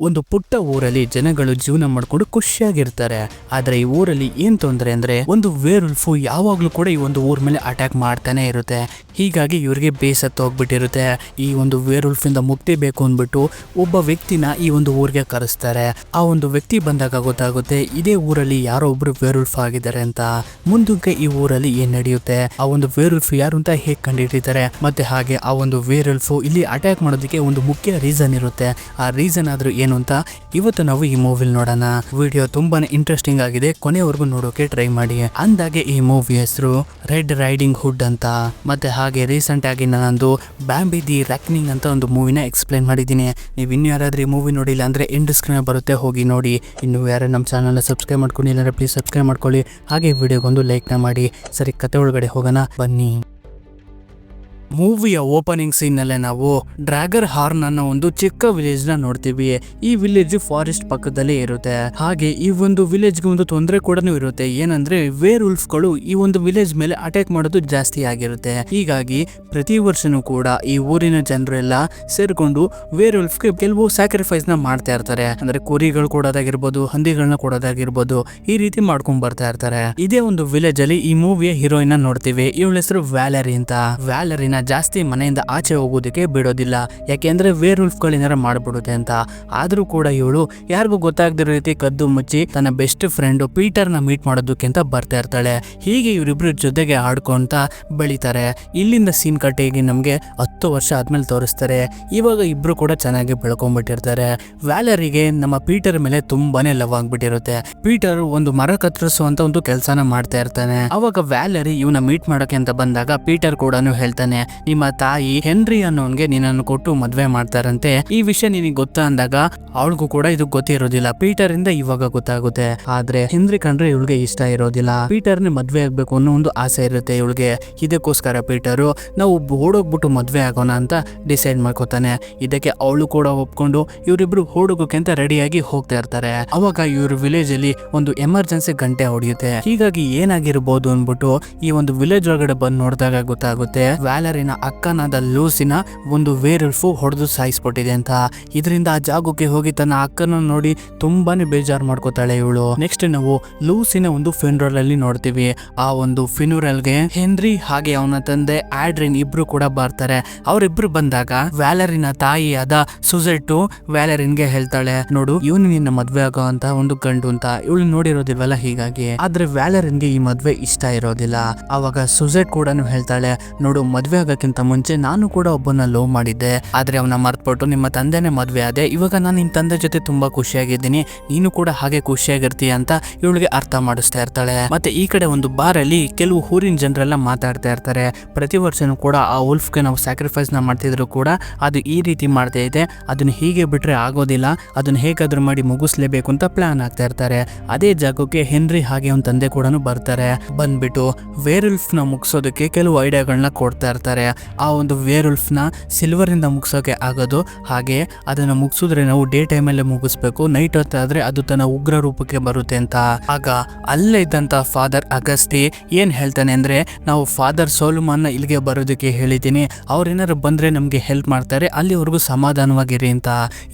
ಒಂದು ಪುಟ್ಟ ಊರಲ್ಲಿ ಜನಗಳು ಜೀವನ ಮಾಡ್ಕೊಂಡು ಖುಷಿಯಾಗಿರ್ತಾರೆ. ಆದ್ರೆ ಈ ಊರಲ್ಲಿ ಏನ್ ತೊಂದರೆ ಅಂದ್ರೆ ಒಂದು ವೇರುಲ್ಫು ಯಾವಾಗ್ಲೂ ಕೂಡ ಈ ಒಂದು ಊರ್ ಮೇಲೆ ಅಟ್ಯಾಕ್ ಮಾಡ್ತಾನೆ ಇರುತ್ತೆ. ಹೀಗಾಗಿ ಇವ್ರಿಗೆ ಬೇಸತ್ತು ಹೋಗ್ಬಿಟ್ಟಿರುತ್ತೆ. ಈ ಒಂದು ವೇರುಲ್ಫ್ ಇಂದ ಮುಕ್ತಿ ಬೇಕು ಅಂದ್ಬಿಟ್ಟು ಒಬ್ಬ ವ್ಯಕ್ತಿನ ಈ ಒಂದು ಊರಿಗೆ ಕರೆಸ್ತಾರೆ. ಆ ಒಂದು ವ್ಯಕ್ತಿ ಬಂದಾಗ ಗೊತ್ತಾಗುತ್ತೆ ಇದೇ ಊರಲ್ಲಿ ಯಾರೋ ಒಬ್ರು ವೇರುಲ್ಫ್ ಆಗಿದ್ದಾರೆ ಅಂತ. ಮುಂದಕ್ಕೆ ಈ ಊರಲ್ಲಿ ಏನ್ ನಡೆಯುತ್ತೆ, ಆ ಒಂದು ವೇರುಲ್ಫ್ ಯಾರು ಅಂತ ಹೇಗೆ ಕಂಡುಹಿಡಿತಾರೆ, ಮತ್ತೆ ಹಾಗೆ ಆ ಒಂದು ವೇರುಲ್ಫ್ ಇಲ್ಲಿ ಅಟ್ಯಾಕ್ ಮಾಡೋದಕ್ಕೆ ಒಂದು ಮುಖ್ಯ ರೀಸನ್ ಇರುತ್ತೆ. ಆ ರೀಸನ್ ಆದ್ರೂ ಏನು ಅಂತ ಇವತ್ತು ನಾವು ಈ ಮೂವಿಲ್ ನೋಡೋಣ. ವಿಡಿಯೋ ತುಂಬಾನೇ ಇಂಟ್ರೆಸ್ಟಿಂಗ್ ಆಗಿದೆ, ಕೊನೆವರೆಗೂ ನೋಡೋಕೆ ಟ್ರೈ ಮಾಡಿ. ಅಂದಾಗೆ ಈ ಮೂವಿ ಹೆಸರು ರೆಡ್ ರೈಡಿಂಗ್ ಹುಡ್ ಅಂತ. ಮತ್ತೆ ಹಾಗೆ ರೀಸೆಂಟ್ ಆಗಿ ನಾನೊಂದು ಬ್ಯಾಂಬಿ ದಿ ರೆಕ್ನಿಂಗ್ ಅಂತ ಒಂದು ಮೂವಿನ ಎಕ್ಸ್ಪ್ಲೈನ್ ಮಾಡಿದ್ದೀನಿ. ನೀವು ಇನ್ನು ಯಾರಾದ್ರೂ ಈ ಮೂವಿ ನೋಡಿಲ್ಲ ಅಂದ್ರೆ ಎಂಡ್ ಸ್ಕ್ರೀನ್ ಬರುತ್ತೆ, ಹೋಗಿ ನೋಡಿ. ಇನ್ನು ಯಾರು ನಮ್ಮ ಚಾನಲ್ನ ಸಬ್ಸ್ಕ್ರೈಬ್ ಮಾಡ್ಕೊಂಡಿಲ್ಲ ಪ್ಲೀಸ್ ಸಬ್ಸ್ಕ್ರೈಬ್ ಮಾಡ್ಕೊಳ್ಳಿ. ಹಾಗೆ ವಿಡಿಯೋಗೊಂದು ಲೈಕ್ನ ಮಾಡಿ. ಸರಿ, ಕತೆ ಒಳಗಡೆ ಹೋಗೋಣ ಬನ್ನಿ. ಮೂವಿಯ ಓಪನಿಂಗ್ ಸೀನ್ ನಲ್ಲೇ ನಾವು ಡ್ರ್ಯಾಗರ್ ಹಾರ್ನ್ ಅನ್ನೋ ಒಂದು ಚಿಕ್ಕ ವಿಲೇಜ್ ನ ನೋಡ್ತೀವಿ. ಈ ವಿಲೇಜ್ ಫಾರೆಸ್ಟ್ ಪಕ್ಕದಲ್ಲೇ ಇರುತ್ತೆ. ಹಾಗೆ ಈ ಒಂದು ವಿಲೇಜ್ ಗೆ ಒಂದು ತೊಂದರೆ ಕೂಡ ಇರುತ್ತೆ. ಏನಂದ್ರೆ ವೇರ್ ಉಲ್ಫ್ಗಳು ಈ ಒಂದು ವಿಲೇಜ್ ಮೇಲೆ ಅಟ್ಯಾಕ್ ಮಾಡೋದು ಜಾಸ್ತಿ ಆಗಿರುತ್ತೆ. ಹೀಗಾಗಿ ಪ್ರತಿ ವರ್ಷನೂ ಕೂಡ ಈ ಊರಿನ ಜನರೆಲ್ಲ ಸೇರ್ಕೊಂಡು ವೇರ್ ಉಲ್ಫ್ಗೆ ಕೆಲವು ಸ್ಯಾಕ್ರಿಫೈಸ್ ನ ಮಾಡ್ತಾ ಇರ್ತಾರೆ. ಅಂದ್ರೆ ಕುರಿಗಳು ಕೊಡೋದಾಗಿರ್ಬೋದು, ಹಂದಿಗಳನ್ನ ಕೊಡೋದಾಗಿರ್ಬೋದು, ಈ ರೀತಿ ಮಾಡ್ಕೊಂಡ್ ಬರ್ತಾ ಇರ್ತಾರೆ. ಇದೇ ಒಂದು ವಿಲೇಜ್ ಅಲ್ಲಿ ಈ ಮೂವಿಯ ಹೀರೋಯಿನ್ ನೋಡ್ತೀವಿ. ಇವಳ ಹೆಸರು ವ್ಯಾಲರಿ ಅಂತ. ವ್ಯಾಲರಿನ ಜಾಸ್ತಿ ಮನೆಯಿಂದ ಆಚೆ ಹೋಗೋದಕ್ಕೆ ಬಿಡೋದಿಲ್ಲ, ಯಾಕೆಂದ್ರೆ ವೇರ್ ಉಲ್ಫ್ಗಳು ಏನಾರ ಮಾಡ್ಬಿಡುತ್ತೆ ಅಂತ. ಆದ್ರೂ ಕೂಡ ಇವಳು ಯಾರಿಗೂ ಗೊತ್ತಾಗದಿರೋ ರೀತಿ ಕದ್ದು ಮುಚ್ಚಿ ತನ್ನ ಬೆಸ್ಟ್ ಫ್ರೆಂಡ್ ಪೀಟರ್ ನ ಮೀಟ್ ಮಾಡೋದಕ್ಕೆ ಅಂತ ಬರ್ತಾ ಇರ್ತಾಳೆ. ಹೀಗೆ ಇವರಿಬ್ರು ಜೊತೆಗೆ ಆಡ್ಕೊಂತ ಬೆಳಿತಾರೆ. ಇಲ್ಲಿಂದ ಸೀನ್ ಕಟ್ಟಿಗೆ ನಮ್ಗೆ 10 ವರ್ಷ ಆದ್ಮೇಲೆ ತೋರಿಸ್ತಾರೆ. ಇವಾಗ ಇಬ್ರು ಕೂಡ ಚೆನ್ನಾಗಿ ಬೆಳ್ಕೊಂಡ್ಬಿಟ್ಟಿರ್ತಾರೆ. ವ್ಯಾಲರಿಗೆ ನಮ್ಮ ಪೀಟರ್ ಮೇಲೆ ತುಂಬಾನೇ ಲವ್ ಆಗ್ಬಿಟ್ಟಿರುತ್ತೆ. ಪೀಟರ್ ಒಂದು ಮರ ಕತ್ತರಿಸುವಂತ ಒಂದು ಕೆಲಸನ ಮಾಡ್ತಾ ಇರ್ತಾನೆ. ಅವಾಗ ವ್ಯಾಲರಿ ಇವನ ಮೀಟ್ ಮಾಡೋಕೆ ಅಂತ ಬಂದಾಗ ಪೀಟರ್ ಕೂಡ ಹೇಳ್ತಾನೆ, ನಿಮ್ಮ ತಾಯಿ ಹೆನ್ರಿ ಅನ್ನೋನ್ಗೆ ನಿನ್ನನ್ನು ಕೊಟ್ಟು ಮದ್ವೆ ಮಾಡ್ತಾರಂತೆ. ಈ ವಿಷಯ ನಿನಗೆ ಗೊತ್ತಾ ಅಂದಾಗ ಅವಳಿಗೂ ಕೂಡ ಇದು ಗೊತ್ತಿರೋದಿಲ್ಲ. ಪೀಟರ್ ಇಂದ ಇವಾಗ ಗೊತ್ತಾಗುತ್ತೆ. ಆದ್ರೆ ಹೆನ್ರಿ ಕಂಡ್ರೆ ಇವಳಿಗೆ ಇಷ್ಟ ಇರೋದಿಲ್ಲ. ಪೀಟರ್ ನ ಮದ್ವೆ ಆಗ್ಬೇಕು ಅನ್ನೋ ಒಂದು ಆಸೆ ಇರುತ್ತೆ ಇವಳಿಗೆ. ಇದಕ್ಕೋಸ್ಕರ ಪೀಟರು ನಾವು ಓಡೋಗ್ಬಿಟ್ಟು ಮದ್ವೆ ಆಗೋಣ ಅಂತ ಡಿಸೈಡ್ ಮಾಡ್ಕೋತಾನೆ. ಇದಕ್ಕೆ ಅವಳು ಕೂಡ ಒಪ್ಕೊಂಡು ಇವರಿಬ್ರು ಓಡೋಗೋಕೆ ಅಂತ ರೆಡಿಯಾಗಿ ಹೋಗ್ತಾ ಇರ್ತಾರೆ. ಅವಾಗ ಇವ್ರ ವಿಲೇಜ್ ಅಲ್ಲಿ ಒಂದು ಎಮರ್ಜೆನ್ಸಿ ಗಂಟೆ ಹೊಡೆಯುತ್ತೆ. ಹೀಗಾಗಿ ಏನಾಗಿರ್ಬೋದು ಅನ್ಬಿಟ್ಟು ಈ ಒಂದು ವಿಲೇಜ್ ಒಳಗಡೆ ಬಂದು ನೋಡಿದಾಗ ಗೊತ್ತಾಗುತ್ತೆ ವ್ಯಾಲರಿನ ಅಕ್ಕನಾದ ಲೂಸಿನ ಒಂದು ವೇರುಲ್ಫು ಹೊಡೆದು ಸಾಯಿಸ್ಬಿಟ್ಟಿದೆ ಅಂತ. ಇದರಿಂದ ಆ ಜಾಗಕ್ಕೆ ಹೋಗಿ ತನ್ನ ಅಕ್ಕನ ನೋಡಿ ತುಂಬಾನೇ ಬೇಜಾರು ಮಾಡ್ಕೋತಾಳೆ ಇವಳು. ನೆಕ್ಸ್ಟ್ ನಾವು ಲೂಸಿನ ಒಂದು ಫ್ಯೂನರಲ್ ಅಲ್ಲಿ ನೋಡ್ತೀವಿ. ಆ ಒಂದು ಫ್ಯೂನರಲ್ ಗೆ ಹೆನ್ರಿ ಹಾಗೆ ಅವನ ತಂದೆ ಆಡ್ರಿನ್ ಇಬ್ರು ಕೂಡ ಬರ್ತಾರೆ. ಅವರಿಬ್ರು ಬಂದಾಗ ವ್ಯಾಲರಿನ ತಾಯಿಯಾದ ಸುಜೆಟ್ಟು ವ್ಯಾಲರಿನ್ಗೆ ಹೇಳ್ತಾಳೆ, ನೋಡು ಇವನು ನಿನ್ನ ಮದ್ವೆ ಆಗೋ ಅಂತ ಒಂದು ಗಂಡು ಅಂತ. ಇವಳು ನೋಡಿರೋದಿಲ್ವಲ್ಲ, ಹೀಗಾಗಿ. ಆದ್ರೆ ವ್ಯಾಲರಿನ್ಗೆ ಈ ಮದ್ವೆ ಇಷ್ಟ ಇರೋದಿಲ್ಲ. ಅವಾಗ ಸುಜೆಟ್ ಕೂಡ ಹೇಳ್ತಾಳೆ, ನೋಡು ಮದ್ವೆ ಆಗಕ್ಕಿಂತ ಮುಂಚೆ ನಾನು ಕೂಡ ಒಬ್ಬನ ಲವ್ ಮಾಡಿದ್ದೆ, ಆದ್ರೆ ಅವನ ಮರ್ತ್ಬಿಟ್ಟು ನಿಮ್ಮ ತಂದೆನೇ ಮದ್ವೆ ಆದೆ. ಇವಾಗ ನಾನು ನಿನ್ ತಂದೆ ಜೊತೆ ತುಂಬಾ ಖುಷಿಯಾಗಿದ್ದೀನಿ, ನೀನು ಕೂಡ ಹಾಗೆ ಖುಷಿಯಾಗಿರ್ತೀಯ ಅಂತ ಇವಳಿಗೆ ಅರ್ಥ ಮಾಡಿಸ್ತಾ ಇರ್ತಾಳೆ. ಮತ್ತೆ ಈ ಕಡೆ ಒಂದು ಬಾರ್ ಅಲ್ಲಿ ಕೆಲವು ಊರಿನ ಜನರೆಲ್ಲ ಮಾತಾಡ್ತಾ ಇರ್ತಾರೆ. ಪ್ರತಿ ವರ್ಷನೂ ಕೂಡ ಆ ಉಲ್ಫ್ಗೆ ನಾವು ಸ್ಯಾಕ್ರಿಫೈಸ್ ನ ಮಾಡ್ತಿದ್ರು ಕೂಡ ಅದು ಈ ರೀತಿ ಮಾಡ್ತಾ ಇದೆ, ಅದನ್ನ ಹೀಗೆ ಬಿಟ್ರೆ ಆಗೋದಿಲ್ಲ, ಅದನ್ನ ಹೇಗಾದ್ರೂ ಮಾಡಿ ಮುಗಿಸ್ಲೇಬೇಕು ಅಂತ ಪ್ಲಾನ್ ಆಗ್ತಾ ಇರ್ತಾರೆ. ಅದೇ ಜಾಗಕ್ಕೆ ಹೆನ್ರಿ ಹಾಗೆ ಅವನ ತಂದೆ ಕೂಡ ಬರ್ತಾರೆ. ಬಂದ್ಬಿಟ್ಟು ವೇರುಲ್ಫ್ ನ ಮುಗಿಸೋದಕ್ಕೆ ಕೆಲವು ಐಡಿಯಾಗಳನ್ನ ಕೊಡ್ತಾ ಇರ್ತಾರೆ. ಆ ಒಂದು ವೇರುಲ್ಫ್ ನ ಸಿಲ್ವರ್ ಇಂದ ಮುಗಿಸೋಕೆ ಆಗೋದು, ಹಾಗೆ ಅದನ್ನ ಮುಗಿಸಿದ್ರೆ ನಾವು ಡೇ ಟೈಮ್ ಅಲ್ಲೇ ಮುಗಿಸ್ಬೇಕು, ನೈಟ್ ಹೊತ್ತಾದ್ರೆ ಅದು ತನ್ನ ಉಗ್ರ ರೂಪಕ್ಕೆ ಬರುತ್ತೆ ಅಂತ. ಆಗ ಅಲ್ಲೇ ಇದ್ದಂತ ಫಾದರ್ ಅಗಸ್ಟಿ ಏನ್ ಹೇಳ್ತಾನೆ ಅಂದ್ರೆ, ನಾವು ಫಾದರ್ ಸೋಲುಮಾನ್ ನ ಇಲ್ಲಿಗೆ ಬರೋದಕ್ಕೆ ಹೇಳಿದ್ದೀನಿ, ಅವ್ರೇನಾರು ಬಂದ್ರೆ ನಮ್ಗೆ ಹೆಲ್ಪ್ ಮಾಡ್ತಾರೆ, ಅಲ್ಲಿವರೆಗೂ ಸಮಾಧಾನವಾಗಿರಿ ಅಂತ.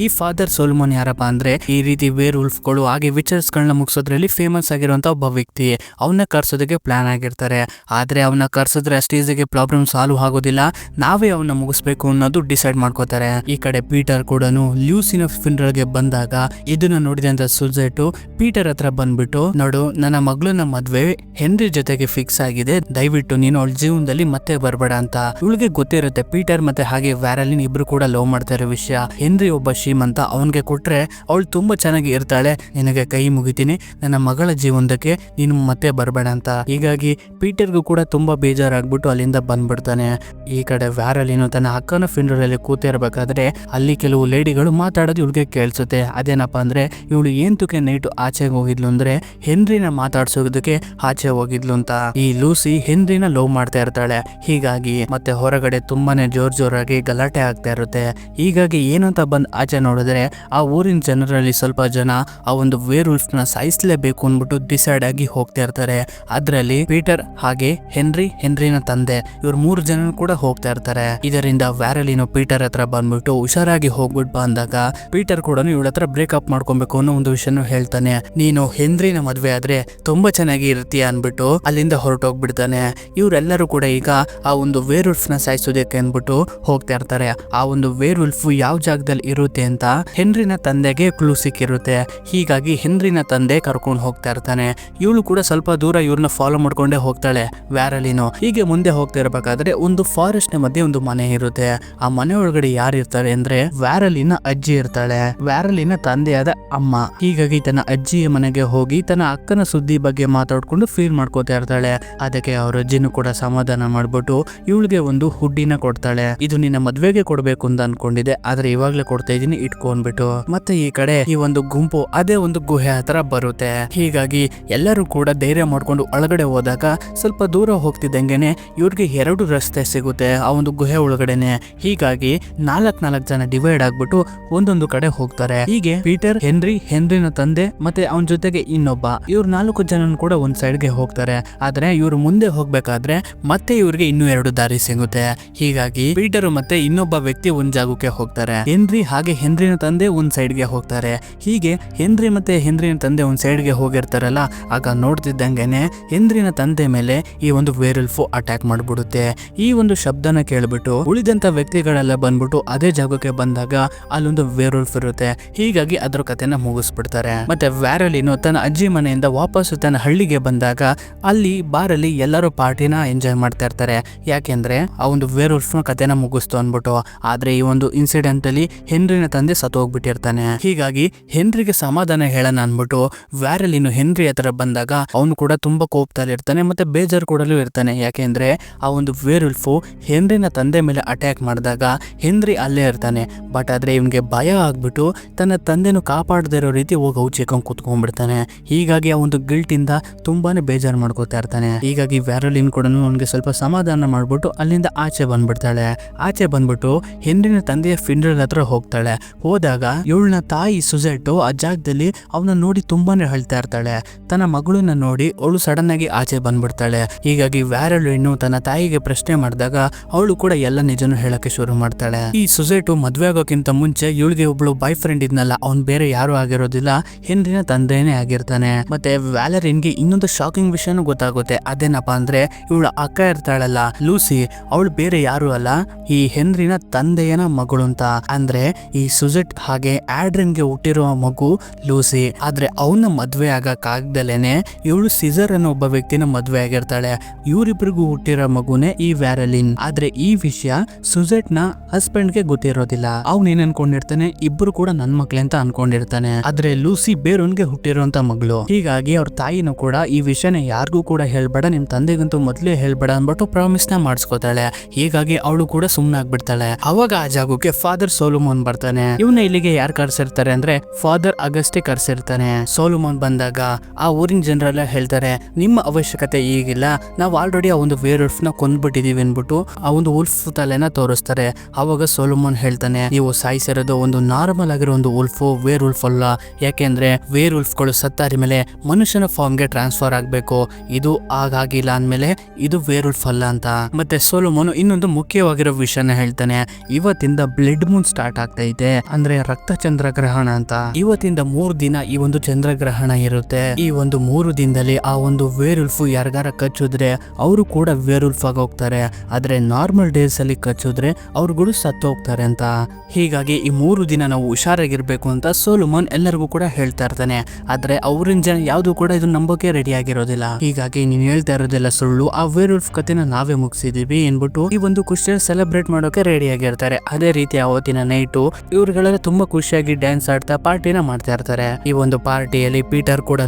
ಈ ಫಾದರ್ ಸೋಲುಮಾನ್ ಯಾರಪ್ಪ ಅಂದ್ರೆ ಈ ರೀತಿ ವೇರ್ ಉಲ್ಫ್ಗಳು ಹಾಗೆ ವಿಚರ್ಸ್ ಗಳನ್ನ ಮುಗಿಸೋದ್ರಲ್ಲಿ ಫೇಮಸ್ ಆಗಿರುವಂತ ಒಬ್ಬ ವ್ಯಕ್ತಿ. ಅವನ್ನ ಕರ್ಸೋದಕ್ಕೆ ಪ್ಲಾನ್ ಆಗಿರ್ತಾರೆ. ಆದ್ರೆ ಅವನ್ನ ಕರ್ಸಿದ್ರೆ ಅಷ್ಟು ಈಸಿಗೆ ಪ್ರಾಬ್ಲಮ್ ಸಾಲ್ವ್ ಆಗೋದಿಲ್ಲ, ನಾವೇ ಅವನ್ನ ಮುಗಿಸ್ಬೇಕು ಅನ್ನೋದು ಡಿಸೈಡ್ ಮಾಡ್ಕೋತಾರೆ. ಈ ಕಡೆ ಪೀಟರ್ ಕೂಡ ಲೂಸಿನ ಫ್ಯೂನರಲ್ ಗೆ ಬಂದಾಗ ಇದನ್ನ ನೋಡಿದಂತ ಸುಜೆಟು ಪೀಟರ್ ಹತ್ರ ಬಂದ್ಬಿಟ್ಟು, ನೋಡು ನನ್ನ ಮಗಳನ್ನ ಮದ್ವೆ ಹೆನ್ರಿ ಜೊತೆಗೆ ಫಿಕ್ಸ್ ಆಗಿದೆ, ದಯವಿಟ್ಟು ನೀನು ಅವಳ ಜೀವನದಲ್ಲಿ ಮತ್ತೆ ಬರ್ಬೇಡ ಅಂತ. ಇವಳಿಗೆ ಗೊತ್ತಿರುತ್ತೆ ಪೀಟರ್ ಮತ್ತೆ ಹಾಗೆ ವ್ಯಾರಲಿನ್ ಇಬ್ರು ಕೂಡ ಲವ್ ಮಾಡ್ತಾ ಇರೋ ವಿಷಯ. ಹೆನ್ರಿ ಒಬ್ಬ ಶ್ರೀಮಂತ, ಅವನ್ಗೆ ಕೊಟ್ರೆ ಅವಳು ತುಂಬಾ ಚೆನ್ನಾಗಿ ಇರ್ತಾಳೆ, ನಿನಗೆ ಕೈ ಮುಗಿತೀನಿ, ನನ್ನ ಮಗಳ ಜೀವನಕ್ಕೆ ನೀನು ಮತ್ತೆ ಬರ್ಬೇಡ ಅಂತ. ಹೀಗಾಗಿ ಪೀಟರ್ಗೂ ಕೂಡ ತುಂಬಾ ಬೇಜಾರಾಗ್ಬಿಟ್ಟು ಅಲ್ಲಿಂದ ಬಂದ್ಬಿಡ್ತಾನೆ. ಈ ಕಡೆ ವ್ಯಾರಲಿನು ತನ್ನ ಅಕ್ಕನ ಫ್ಯೂನರಲ್ ಅಲ್ಲಿ ಕೂತಿರ್ಬೇಕಾದ್ರೆ ಅಲ್ಲಿ ಕೆಲವು ಲೇಡಿಗಳು ಮಾತಾಡೋದು ಇವಳಿಗೆ ಕೇಳಿಸುತ್ತೆ. ಅದೇನಪ್ಪ ಅಂದ್ರೆ ಇವಳು ಏಂತಕ್ಕೆ ನೈಟ್ ಆಚೆಗೆ ಹೋಗಿದ್ಲು ಅಂದ್ರೆ ಹೆನ್ರಿನ ಮಾತಾಡ್ಸೋದಕ್ಕೆ ಆಚೆ ಹೋಗಿದ್ಲು ಅಂತ. ಈ ಲೂಸಿ ಹೆನ್ರಿನ ಲವ್ ಮಾಡ್ತಾ ಇರ್ತಾಳೆ. ಹೀಗಾಗಿ ಮತ್ತೆ ಹೊರಗಡೆ ತುಂಬಾನೇ ಜೋರಾಗಿ ಗಲಾಟೆ ಆಗ್ತಾ ಇರುತ್ತೆ. ಹೀಗಾಗಿ ಏನಂತ ಬಂದ್ ಆಚೆ ನೋಡಿದ್ರೆ ಆ ಊರಿನ ಜನರಲ್ಲಿ ಸ್ವಲ್ಪ ಜನ ಆ ಒಂದು ವೇರ್ ಉಲ್ಫ್ ನ ಸಾಯಿಸ್ಲೇಬೇಕು ಅಂದ್ಬಿಟ್ಟು ಡಿಸೈಡ್ ಆಗಿ ಹೋಗ್ತಾ ಇರ್ತಾರೆ. ಅದ್ರಲ್ಲಿ ಪೀಟರ್ ಹಾಗೆ ಹೆನ್ರಿನ ತಂದೆ ಇವ್ರು 3 ಜನ ಜನ ಕೂಡ ಹೋಗ್ತಾ ಇರ್ತಾರೆ. ಇದರಿಂದ ವ್ಯಾರಲಿನೋ ಪೀಟರ್ ಹತ್ರ ಬಂದ್ಬಿಟ್ಟು ಹುಷಾರಾಗಿ ಹೋಗ್ಬಿಟ್ಟು ಬಂದಾಗ ಪೀಟರ್ ಕೂಡ ಇವಳ ಹತ್ರ ಬ್ರೇಕಪ್ ಮಾಡ್ಕೊಬೇಕು ಅನ್ನೋ ಒಂದು ವಿಷಯನ ಹೇಳ್ತಾನೆ. ನೀನು ಹೆನ್ರಿನ ಮದ್ವೆ ಆದ್ರೆ ತುಂಬಾ ಚೆನ್ನಾಗಿ ಇರ್ತೀಯ ಅನ್ಬಿಟ್ಟು ಅಲ್ಲಿಂದ ಹೊರಟೋಗ್ಬಿಡ್ತಾನೆ. ಇವರೆಲ್ಲರೂ ಕೂಡ ಈಗ ಆ ಒಂದು ವೇರ್ ವುಲ್ಫ್ ನ ಸಾಯಿಸೋದಕ್ಕೆ ಅನ್ಬಿಟ್ಟು ಹೋಗ್ತಾ ಇರ್ತಾರೆ. ಆ ಒಂದು ವೇರ್ ವುಲ್ಫ್ ಯಾವ ಜಾಗದಲ್ಲಿ ಇರುತ್ತೆ ಅಂತ ಹೆನ್ರಿನ ತಂದೆಗೆ ಕ್ಲೂ ಸಿಕ್ಕಿರುತ್ತೆ. ಹೀಗಾಗಿ ಹೆನ್ರಿನ ತಂದೆ ಕರ್ಕೊಂಡು ಹೋಗ್ತಾ ಇರ್ತಾನೆ. ಇವಳು ಕೂಡ ಸ್ವಲ್ಪ ದೂರ ಇವ್ರನ್ನ ಫಾಲೋ ಮಾಡ್ಕೊಂಡೇ ಹೋಗ್ತಾಳೆ ವ್ಯಾರಲಿನೋ. ಹೀಗೆ ಮುಂದೆ ಹೋಗ್ತಾ ಇರ್ಬೇಕಾದ್ರೆ ಒಂದು ಫಾರೆಸ್ಟ್ ನ ಮಧ್ಯೆ ಒಂದು ಮನೆ ಇರುತ್ತೆ. ಆ ಮನೆ ಒಳಗಡೆ ಯಾರು ಇರ್ತಾರೆ ಅಂದ್ರೆ ವ್ಯಾರಲಿನ ಅಜ್ಜಿ ಇರ್ತಾಳೆ, ವ್ಯಾರಲಿನ ತಂದೆಯಾದ ಅಮ್ಮ. ಹೀಗಾಗಿ ತನ್ನ ಅಜ್ಜಿಯ ಮನೆಗೆ ಹೋಗಿ ತನ್ನ ಅಕ್ಕನ ಸುದ್ದಿ ಬಗ್ಗೆ ಮಾತಾಡ್ಕೊಂಡು ಫೀಲ್ ಮಾಡ್ಕೋತಾ ಇರ್ತಾಳೆ. ಅದಕ್ಕೆ ಅವ್ರ ಅಜ್ಜಿನೂ ಕೂಡ ಸಮಾಧಾನ ಮಾಡ್ಬಿಟ್ಟು ಇವಳಿಗೆ ಒಂದು ಹುಡ್ಡಿನ ಕೊಡ್ತಾಳೆ. ಇದು ನಿನ್ನ ಮದ್ವೆಗೆ ಕೊಡ್ಬೇಕು ಅಂತ ಅನ್ಕೊಂಡಿದೆ, ಆದ್ರೆ ಇವಾಗ್ಲೇ ಕೊಡ್ತಾ ಇದೀನಿ ಇಟ್ಕೊಂಡ್ಬಿಟ್ಟು. ಮತ್ತೆ ಈ ಕಡೆ ಈ ಒಂದು ಗುಂಪು ಅದೇ ಒಂದು ಗುಹೆ ಹತ್ರ ಬರುತ್ತೆ. ಹೀಗಾಗಿ ಎಲ್ಲರೂ ಕೂಡ ಧೈರ್ಯ ಮಾಡ್ಕೊಂಡು ಒಳಗಡೆ ಹೋದಾಗ ಸ್ವಲ್ಪ ದೂರ ಹೋಗ್ತಿದ್ದಂಗೆನೆ ಇವ್ರಿಗೆ 2 ರಸ್ತೆ ಸಿಗುತ್ತೆ ಆ ಒಂದು ಗುಹೆ ಒಳಗಡೆನೆ. ಹೀಗಾಗಿ 4 ಜನ ಡಿವೈಡ್ ಆಗ್ಬಿಟ್ಟು ಒಂದೊಂದು ಕಡೆ ಹೋಗ್ತಾರೆ. ಹೀಗೆ ಪೀಟರ್, ಹೆನ್ರಿನ ತಂದೆ ಮತ್ತೆ ಅವನ ಜೊತೆಗೆ ಇನ್ನೊಬ್ಬ, ಇವ್ರು 4 ಜನ ಕೂಡ ಒಂದ್ ಸೈಡ್ ಗೆ ಹೋಗ್ತಾರೆ. ಆದ್ರೆ ಇವ್ರು ಮುಂದೆ ಹೋಗ್ಬೇಕಾದ್ರೆ ಮತ್ತೆ ಇವ್ರಿಗೆ ಇನ್ನೂ 2 ದಾರಿ ಸಿಗುತ್ತೆ. ಹೀಗಾಗಿ ಪೀಟರ್ ಮತ್ತೆ ಇನ್ನೊಬ್ಬ ವ್ಯಕ್ತಿ ಒಂದ್ ಜಾಗಕ್ಕೆ ಹೋಗ್ತಾರೆ. ಹೆನ್ರಿನ ತಂದೆ ಒಂದ್ ಸೈಡ್ ಗೆ ಹೋಗ್ತಾರೆ. ಹೀಗೆ ಹೆನ್ರಿನ ತಂದೆ ಒಂದ್ ಸೈಡ್ ಗೆ ಹೋಗಿರ್ತಾರಲ್ಲ, ಆಗ ನೋಡ್ತಿದ್ದಂಗೆನೆ ಹೆನ್ರಿನ ತಂದೆ ಮೇಲೆ ಈ ಒಂದು ವೇರ್ ವುಲ್ಫ್ ಅಟ್ಯಾಕ್ ಮಾಡ್ಬಿಡುತ್ತೆ. ಈ ಒಂದು ಶಬ್ದನ ಕೇಳ್ಬಿಟ್ಟು ಉಳಿದಂತ ವ್ಯಕ್ತಿಗಳೆಲ್ಲ ಬಂದ್ಬಿಟ್ಟು ಅದೇ ಜಾಗಕ್ಕೆ ಬಂದಾಗ ಅಲ್ಲೊಂದು ವೇರ್ ವುಲ್ಫ್ ಇರುತ್ತೆ. ಹೀಗಾಗಿ ಅದ್ರ ಕಥೆನ ಮುಗಿಸ್ಬಿಡ್ತಾರೆ. ಮತ್ತೆ ವ್ಯಾರಲಿನೋ ತನ್ನ ಅಜ್ಜಿ ಮನೆಯಿಂದ ವಾಪಸ್ಸು ತನ್ನ ಹಳ್ಳಿಗೆ ಬಂದಾಗ ಅಲ್ಲಿ ಬಾರಲ್ಲಿ ಎಲ್ಲರೂ ಪಾರ್ಟಿನ ಎಂಜಾಯ್ ಮಾಡ್ತಾ ಇರ್ತಾರೆ. ಯಾಕೆಂದ್ರೆ ಆ ಒಂದು ವೇರ್ ವುಲ್ಫ್ ನ ಕಥೆನ ಮುಗಿಸ್ತು ಅನ್ಬಿಟ್ಟು. ಆದ್ರೆ ಈ ಒಂದು ಇನ್ಸಿಡೆಂಟ್ ಅಲ್ಲಿ ಹೆನ್ರಿನ ತಂದೆ ಸತ್ತೋಗ್ಬಿಟ್ಟಿರ್ತಾನೆ. ಹೀಗಾಗಿ ಹೆನ್ರಿಗೆ ಸಮಾಧಾನ ಹೇಳೋಣ ಅನ್ಬಿಟ್ಟು ವ್ಯಾರಲಿನೋ ಹೆನ್ರಿ ಹತ್ರ ಬಂದಾಗ ಅವನು ಕೂಡ ತುಂಬಾ ಕೋಪದಲ್ಲಿ ಇರ್ತಾನೆ ಮತ್ತೆ ಬೇಜಾರು ಕೂಡಲೂ ಇರ್ತಾನೆ. ಯಾಕೆಂದ್ರೆ ಆ ಒಂದು ವೇರ್ ವುಲ್ಫ್ ಹೆನ್ರಿನ ತಂದೆ ಮೇಲೆ ಅಟ್ಯಾಕ್ ಮಾಡಿದಾಗ ಹೆನ್ರಿ ಅಲ್ಲೇ ಇರ್ತಾನೆ. ಬಟ್ ಆದ್ರೆ ಇವನ್ಗೆ ಭಯ ಆಗ್ಬಿಟ್ಟು ತನ್ನ ತಂದೆನು ಕಾಪಾಡದೇ ಇರೋ ರೀತಿ ಹೋಗಿ ಔಚಿಕೊಂಡು ಕುತ್ಕೊಂಡ್ಬಿಡ್ತಾನೆ. ಹೀಗಾಗಿ ಆ ಒಂದು ಗಿಲ್ಟ್ ಇಂದ ತುಂಬಾನೇ ಬೇಜಾರು ಮಾಡ್ಕೋತಾ ಇರ್ತಾನೆ. ಹೀಗಾಗಿ ವ್ಯಾರಲಿನ್ ಕೂಡ ಅವನಿಗೆ ಸ್ವಲ್ಪ ಸಮಾಧಾನ ಮಾಡ್ಬಿಟ್ಟು ಅಲ್ಲಿಂದ ಆಚೆ ಬಂದ್ಬಿಟ್ಟು ಹೆನ್ರಿನ ತಂದೆಯ ಫಿಂಡ್ರಲ್ ಹತ್ರ ಹೋಗ್ತಾಳೆ. ಹೋದಾಗ ಇವಳನ್ನ ತಾಯಿ ಸುಜೆಟ್ ಆ ಜಾಗದಲ್ಲಿ ಅವನ ನೋಡಿ ತುಂಬಾನೇ ಅಳ್ತಾ ಇರ್ತಾಳೆ. ತನ್ನ ಮಗಳನ್ನ ನೋಡಿ ಅವಳು ಸಡನ್ ಆಗಿ ಆಚೆ ಬಂದ್ಬಿಡ್ತಾಳೆ. ಹೀಗಾಗಿ ವ್ಯಾರಲಿನ್ ತನ್ನ ತಾಯಿಗೆ ಪ್ರಶ್ನೆ ಮಾಡಿದಾಗ ಅವಳು ಕೂಡ ಎಲ್ಲ ನಿಜನೂ ಹೇಳಕ್ಕೆ ಶುರು ಮಾಡ್ತಾಳೆ. ಈ ಸುಜೆಟ್ ಮದ್ವೆ ಆಗೋಕ್ಕಿಂತ ಮುಂಚೆ ಇವಳಿಗೆ ಒಬ್ಳು ಬಾಯ್ ಫ್ರೆಂಡ್ ಇದ್ನಲ್ಲ, ಅವ್ನ್ ಬೇರೆ ಯಾರು ಆಗಿರೋದಿಲ್ಲ, ಹೆನ್ರಿನ ತಂದೆನೇ ಆಗಿರ್ತಾನೆ. ಮತ್ತೆ ವ್ಯಾಲರಿನ್ಗೆ ಇನ್ನೊಂದು ಶಾಕಿಂಗ್ ವಿಷಯನೂ ಗೊತ್ತಾಗುತ್ತೆ. ಅದೇನಪ್ಪಾ ಅಂದ್ರೆ ಇವಳ ಅಕ್ಕ ಇರ್ತಾಳಲ್ಲ ಲೂಸಿ, ಅವಳು ಬೇರೆ ಯಾರು ಅಲ್ಲ, ಈ ಹೆನ್ರಿನ ತಂದೆಯನ ಮಗಳು ಅಂತ. ಅಂದ್ರೆ ಈ ಸುಜೆಟ್ ಹಾಗೆ ಆಡ್ರಿನ್ಗೆ ಹುಟ್ಟಿರುವ ಮಗು ಲೂಸಿ. ಆದ್ರೆ ಅವನ ಮದ್ವೆ ಆಗಕ್ಕಾಗ್ದಲೇನೆ ಇವಳು ಸಿಜರ್ ಅನ್ನೋ ಒಬ್ಬ ವ್ಯಕ್ತಿನ ಮದ್ವೆ ಆಗಿರ್ತಾಳೆ. ಇವರಿಬ್ರಿಗೂ ಹುಟ್ಟಿರೋ ಮಗುನೇ ಈ ವ್ಯಾರಲಿನ್. ಆದ್ರೆ ಈ ವಿಷಯ ಸುಜೆಟ್ ನ ಹಸ್ಬೆಂಡ್ ಗೆ ಗೊತ್ತಿರೋದಿಲ್ಲ. ಅವ್ನ್ ಏನ್ ಅನ್ಕೊಂಡಿರ್ತಾನೆ, ಇಬ್ರು ಕೂಡ ನನ್ ಮಕ್ಳೆ ಅಂತ ಅನ್ಕೊಂಡಿರ್ತಾನೆ. ಆದ್ರೆ ಲೂಸಿ ಬೇರೊನ್ಗೆ ಹುಟ್ಟಿರೋಂತ ಮಗಳು. ಹೀಗಾಗಿ ಅವ್ರ ತಾಯಿನೂ ಕೂಡ ಈ ವಿಷಯನ ಯಾರಿಗೂ ಕೂಡ ಹೇಳ್ಬೇಡ, ನಿಮ್ ತಂದೆಗಂತೂ ಮೊದ್ಲೇ ಹೇಳ್ಬೇಡ ಅನ್ಬಿಟ್ಟು ಪ್ರಾಮಿಸ್ ನ ಮಾಡಿಸ್ಕೋತಾಳೆ. ಹೀಗಾಗಿ ಅವಳು ಕೂಡ ಸುಮ್ನಾಗ್ಬಿಡ್ತಾಳೆ. ಅವಾಗ ಆ ಜಾಗಕ್ಕೆ ಫಾದರ್ ಸೋಲೋಮನ್ ಬರ್ತಾನೆ. ಇವನ್ನ ಇಲ್ಲಿಗೆ ಯಾರು ಕರ್ಸಿರ್ತಾರೆ ಅಂದ್ರೆ ಫಾದರ್ ಅಗಸ್ಟೆ ಕರ್ಸಿರ್ತಾನೆ. ಸೋಲೋಮನ್ ಬಂದಾಗ ಆ ಊರಿನ ಜನರೆಲ್ಲ ಹೇಳ್ತಾರೆ, ನಿಮ್ಮ ಅವಶ್ಯಕತೆ ಈಗಿಲ್ಲ, ನಾವು ಆಲ್ರೆಡಿ ಆ ಒಂದು ವೇರ್ ವುಲ್ಫ್ ನ ಕೊಂದ್ಬಿಟ್ಟಿದೀವಿ ಅನ್ಬಿಟ್ಟು ಆ ಒಂದು ವುಲ್ಫ್ ತಲೆನ ತೋರಿಸ್ತಾರೆ. ಅವಾಗ ಸೋಲೋಮನ್ ಹೇಳ್ತಾನೆ, ನೀವು ಸಾಯಿಸಿರೋದು ಒಂದು ನಾರ್ಮಲ್ ಆಗಿರೋ ಒಂದು ವುಲ್ಫ್, ವೇರ್ ವುಲ್ಫ್ ಅಲ್ಲ. ಯಾಕೆಂದ್ರೆ ವೇರ್ ವುಲ್ಫ್ ಗಳು ಸತ್ತಾದ ಮೇಲೆ ಮನುಷ್ಯನ ಫಾರ್ಮ್ ಗೆ ಟ್ರಾನ್ಸ್ಫರ್ ಆಗ್ಬೇಕು, ಇದು ಆಗಿಲ್ಲ ಅಂದ್ಮೇಲೆ ಇದು ವೇರ್ ವುಲ್ಫ್ ಅಲ್ಲ ಅಂತ. ಮತ್ತೆ ಸೋಲೋಮನ್ ಇನ್ನೊಂದು ಮುಖ್ಯವಾಗಿರೋ ವಿಷಯನ ಹೇಳ್ತಾನೆ, ಇವತ್ತಿಂದ ಬ್ಲಡ್ ಮೂನ್ ಸ್ಟಾರ್ಟ್ ಆಗ್ತಾ ಇದೆ, ಅಂದ್ರೆ ರಕ್ತ ಚಂದ್ರಗ್ರಹಣ ಅಂತ. ಇವತ್ತಿಂದ 3 ದಿನ ಈ ಒಂದು ಚಂದ್ರಗ್ರಹಣ ಇರುತ್ತೆ. ಈ ಒಂದು 3 ದಿನದಲ್ಲಿ ಆ ಒಂದು ವೇರ್ ವುಲ್ಫ್ ಯಾರಿಗಾರ ಕಚ್ಚಿದ್ರೆ ಅವರು ಕೂಡ ವೇರ್ ವುಲ್ಫ್ ಆಗಿ ಹೋಗ್ತಾರೆ. ಆದ್ರೆ ನಾರ್ಮಲ್ ಡೇಸ್ ಅಲ್ಲಿ ಕಚ್ಚಿದ್ರೆ ಅವ್ರುಗಳು ಸತ್ತು ಹೋಗ್ತಾರೆ ಅಂತ. ಹೀಗಾಗಿ ಈ 3 ದಿನ ನಾವು ಹುಷಾರಾಗಿರ್ಬೇಕು ಅಂತ ಸೋಲೋಮನ್ ಎಲ್ಲರಿಗೂ ಕೂಡ ಹೇಳ್ತಾ ಇರ್ತಾನೆ. ಆದ್ರೆ ಅವ್ರಿನ ಜನ ಯಾವ್ದು ಕೂಡ ಇದು ನಂಬೋಕೆ ರೆಡಿ ಆಗಿರೋದಿಲ್ಲ. ಹೀಗಾಗಿ ನೀನ್ ಹೇಳ್ತಾ ಇರೋದೆಲ್ಲ ಸುಳ್ಳು, ಆ ವೇರ್ ವುಲ್ಫ್ ಕಥೆನ ನಾವೇ ಮುಗಿಸಿದೀವಿ ಎನ್ಬಿಟ್ಟು ಈ ಒಂದು ಖುಷಿಯಲ್ಲಿ ಸೆಲೆಬ್ರೇಟ್ ಮಾಡೋಕೆ ರೆಡಿ ಆಗಿರ್ತಾರೆ. ಅದೇ ರೀತಿ ಅವತ್ತಿನ ನೈಟು ಇವ್ರುಗಳೆಲ್ಲ ತುಂಬಾ ಖುಷಿಯಾಗಿ ಡ್ಯಾನ್ಸ್ ಆಡ್ತಾ ಪಾರ್ಟಿನ ಮಾಡ್ತಾ ಇರ್ತಾರೆ. ಈ ಒಂದು ಪಾರ್ಟಿಯಲ್ಲಿ ಪೀಟರ್ ಕೂಡ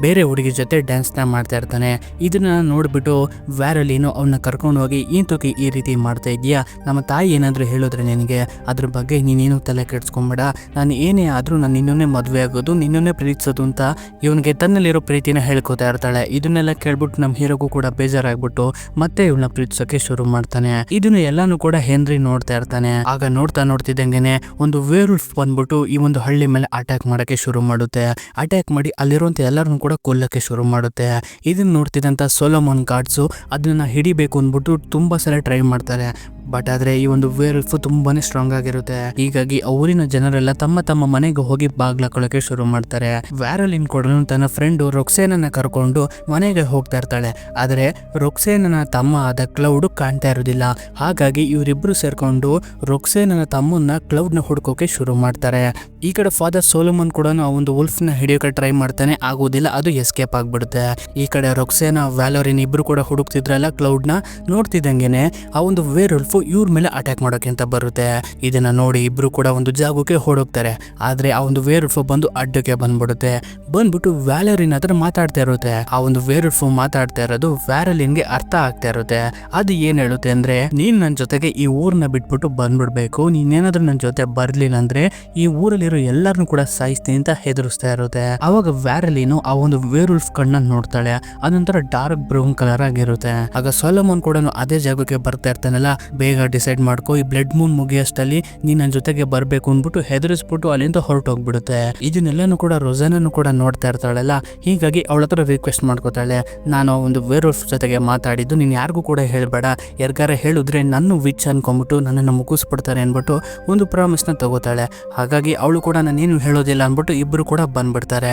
ಬೇರೆ ಹುಡುಗಿ ಜೊತೆ ಡ್ಯಾನ್ಸ್ ನ ಮಾಡ್ತಾ ಇರ್ತಾನೆ. ಇದನ್ನ ನೋಡ್ಬಿಟ್ಟು ವ್ಯಾರಲಿನೋ ಅವನ್ನ ಕರ್ಕೊಂಡು ಹೋಗಿ, ಏಂತಕ್ಕೆ ಈ ರೀತಿ ಮಾಡ್ತಾ ಇದೀಯಾ, ನಮ್ಮ ತಾಯಿ ಏನಾದ್ರು ಹೇಳಿದ್ರೆ ನಿನಗೆ ಅದ್ರ ಬಗ್ಗೆ ನೀನೇನು ತಲೆ ಕೆಡ್ಸ್ಕೊಂಬೇಡ, ನಾನು ಏನೇ ಆದ್ರೂ ನಾನು ನಿನ್ನನ್ನೇ ಮದ್ವೆ ಆಗೋದು, ನಿನ್ನನ್ನೇ ಪ್ರೀತಿಸೋದು ಅಂತ ಇವನಿಗೆ ತನ್ನಲ್ಲಿರೋ ಪ್ರೀತಿನ ಹೇಳ್ಕೊತಾ ಇರ್ತಾಳೆ. ಇದನ್ನೆಲ್ಲ ಕೇಳ್ಬಿಟ್ಟು ನಮ್ ಹೀರೋಗೂ ಕೂಡ ಬೇಜಾರಾಗ್ಬಿಟ್ಟು ಮತ್ತೆ ಇವಳನ್ನ ಪ್ರೀತಿಸೋಕೆ ಶುರು ಮಾಡ್ತಾನೆ. ಇದನ್ನ ಎಲ್ಲಾನು ಕೂಡ ಹೆನ್ರಿ ನೋಡ್ತಾ ಇರ್ತಾನೆ. ಆಗ ನೋಡ್ತಿದ್ದಂಗೆನೆ ಒಂದು ವೇರ್ ವುಲ್ಫ್ ಬಂದ್ಬಿಟ್ಟು ಈ ಒಂದು ಹಳ್ಳಿ ಮೇಲೆ ಅಟ್ಯಾಕ್ ಮಾಡಕ್ಕೆ ಶುರು ಮಾಡುತ್ತೆ. ಅಟ್ಯಾಕ್ ಮಾಡಿ ಅಲ್ಲಿರುವಂತ ಎಲ್ಲರನ್ನು ಕೂಡ ಕೊಲ್ಲಕ್ಕೆ ಶುರು ಮಾಡುತ್ತೆ. ಇದನ್ನ ನೋಡ್ತಿದ್ದಂತ ಸೋಲೋಮನ್ ಗಾರ್ಡ್ಸು ಅದನ್ನ ಹಿಡಿಬೇಕು ಅಂದ್ಬಿಟ್ಟು ತುಂಬಾ ಸಲ ಟ್ರೈ ಮಾಡ್ತಾರೆ. ಬಟ್ ಆದ್ರೆ ಈ ಒಂದು ವೇರ್ವುಲ್ಫ್ ತುಂಬಾನೇ ಸ್ಟ್ರಾಂಗ್ ಆಗಿರುತ್ತೆ. ಹೀಗಾಗಿ ಊರಿನ ಜನರೆಲ್ಲ ತಮ್ಮ ತಮ್ಮ ಮನೆಗೆ ಹೋಗಿ ಬಾಗ್ಲಾಕೊಳ್ಳೋಕೆ ಶುರು ಮಾಡ್ತಾರೆ. ವ್ಯಾರಲಿನ್ ಕೂಡ ತನ್ನ ಫ್ರೆಂಡ್ ರೊಕ್ಸೇನನ್ನ ಕರ್ಕೊಂಡು ಮನೆಗೆ ಹೋಗ್ತಾ ಇರ್ತಾಳೆ. ಆದ್ರೆ ರೊಕ್ಸೇನನ ತಮ್ಮ ಆದ ಕ್ಲೌಡ್ ಕಾಣ್ತಾ ಇರೋದಿಲ್ಲ. ಹಾಗಾಗಿ ಇವರಿಬ್ರು ಸೇರ್ಕೊಂಡು ರೊಕ್ಸೇನನ ತಮ್ಮನ್ನ ಕ್ಲೌಡ್ ನ ಹುಡ್ಕೋಕೆ ಶುರು ಮಾಡ್ತಾರೆ. ಈ ಕಡೆ ಫಾದರ್ ಸೋಲೋಮನ್ ಕೂಡ ಆ ಒಂದು ವುಲ್ಫ್ ನ ಹಿಡಿಯೋಕೆ ಟ್ರೈ ಮಾಡ್ತಾನೆ, ಆಗೋದಿಲ್ಲ, ಅದು ಎಸ್ಕೇಪ್ ಆಗ್ಬಿಡುತ್ತೆ. ಈ ಕಡೆ ರೊಕ್ಸೇನ ವ್ಯಾಲೋರಿನ್ ಇಬ್ರು ಕೂಡ ಹುಡುಕ್ತಿದ್ರಲ್ಲ ಕ್ಲೌಡ್ ನ, ನೋಡ್ತಿದ್ದಂಗೆನೆ ಆ ಒಂದು ವೇರ್ವುಲ್ಫ್ ಇವ್ರ ಮೇಲೆ ಅಟ್ಯಾಕ್ ಮಾಡೋಕೆ ಅಂತ ಬರುತ್ತೆ. ಇದನ್ನ ನೋಡಿ ಇಬ್ರು ಕೂಡ ಒಂದು ಜಾಗಕ್ಕೆ ಹೊಡೋಗ್ತಾರೆ. ಆದ್ರೆ ಆ ಒಂದು ವೇರ್ವುಲ್ಫ್ ಬಂದು ಅಡ್ಡಕ್ಕೆ ಬಂದ್ಬಿಡುತ್ತೆ. ಬಂದ್ಬಿಟ್ಟು ವ್ಯಾಲೋರಿನ್ ಹತ್ರ ಮಾತಾಡ್ತಾ ಇರುತ್ತೆ. ಆ ಒಂದು ವೇರ್ವುಲ್ಫ್ ಮಾತಾಡ್ತಾ ಇರೋದು ವ್ಯಾರಲಿನ್ಗೆ ಅರ್ಥ ಆಗ್ತಾ ಇರುತ್ತೆ. ಅದು ಏನ್ ಹೇಳುತ್ತೆ ಅಂದ್ರೆ, ನೀನ್ ನನ್ನ ಜೊತೆಗೆ ಈ ಊರ್ನ ಬಿಟ್ಬಿಟ್ಟು ಬಂದ್ಬಿಡ್ಬೇಕು, ನೀನೇನಾದ್ರೂ ನನ್ನ ಜೊತೆ ಬರ್ಲಿಲ್ಲ ಅಂದ್ರೆ ಈ ಊರಲ್ಲಿರೋ ಎಲ್ಲರನ್ನು ಕೂಡ ಸಾಯಿಸ್ತೀನಿ ಅಂತ ಹೆದರಿಸ್ತಾ ಇರುತ್ತೆ. ಅವಾಗ ವ್ಯಾರಲಿನು ಆ ಒಂದು ವೇರ್ವುಲ್ಫ್ ಕಣ್ಣನ್ನು ನೋಡ್ತಾಳೆ. ಅದೊಂಥರ ಡಾರ್ಕ್ ಬ್ರೌನ್ ಕಲರ್ ಆಗಿರುತ್ತೆ. ಆಗ ಸೊಲೊಮನ್ ಕೂಡ ಅದೇ ಜಾಗಕ್ಕೆ ಬರ್ತಾ ಇರ್ತಾನಲ್ಲ, ಬೇಗ ಡಿಸೈಡ್ ಮಾಡ್ಕೋ, ಈ ಬ್ಲಡ್ ಮೂನ್ ಮುಗಿಯಷ್ಟಲ್ಲಿ ನೀನ್ ನನ್ನ ಜೊತೆಗೆ ಬರ್ಬೇಕು ಅಂದ್ಬಿಟ್ಟು ಹೆದರಿಸ್ಬಿಟ್ಟು ಅಲ್ಲಿಂದ ಹೊರಟೋಗ್ಬಿಡುತ್ತೆ. ಇದನ್ನೆಲ್ಲನೂ ಕೂಡ ರೋಸಾನನ್ನು ಕೂಡ ನೋಡ್ತಾ ಇರ್ತಾಳಲ್ಲ, ಹೀಗಾಗಿ ಅವಳ ಹತ್ರ ರಿಕ್ವೆಸ್ಟ್ ಮಾಡ್ಕೋತಾಳೆ, ನಾನು ಒಂದು ವೇರ್ವುಲ್ಫ್ ಜೊತೆಗೆ ಮಾತಾಡಿದ್ದು ನೀನ್ ಯಾರಿಗೂ ಕೂಡ ಹೇಳ್ಬೇಡ, ಯಾರಿಗಾರ ಹೇಳಿದ್ರೆ ನನ್ನ ವಿಚ್ ಅನ್ಕೊಂಡ್ಬಿಟ್ಟು ನನ್ನನ್ನು ಮುಗಿಸ್ಬಿಡ್ತಾರೆ ಅನ್ಬಿಟ್ಟು ಒಂದು ಪ್ರಾಮಿಸ್ ನ ತಗೋತಾಳೆ. ಹಾಗಾಗಿ ಅವಳು ಕೂಡ ನಾನೇನು ಹೇಳೋದಿಲ್ಲ ಅನ್ಬಿಟ್ಟು ಇಬ್ರು ಕೂಡ ಬಂದ್ಬಿಡ್ತಾರೆ.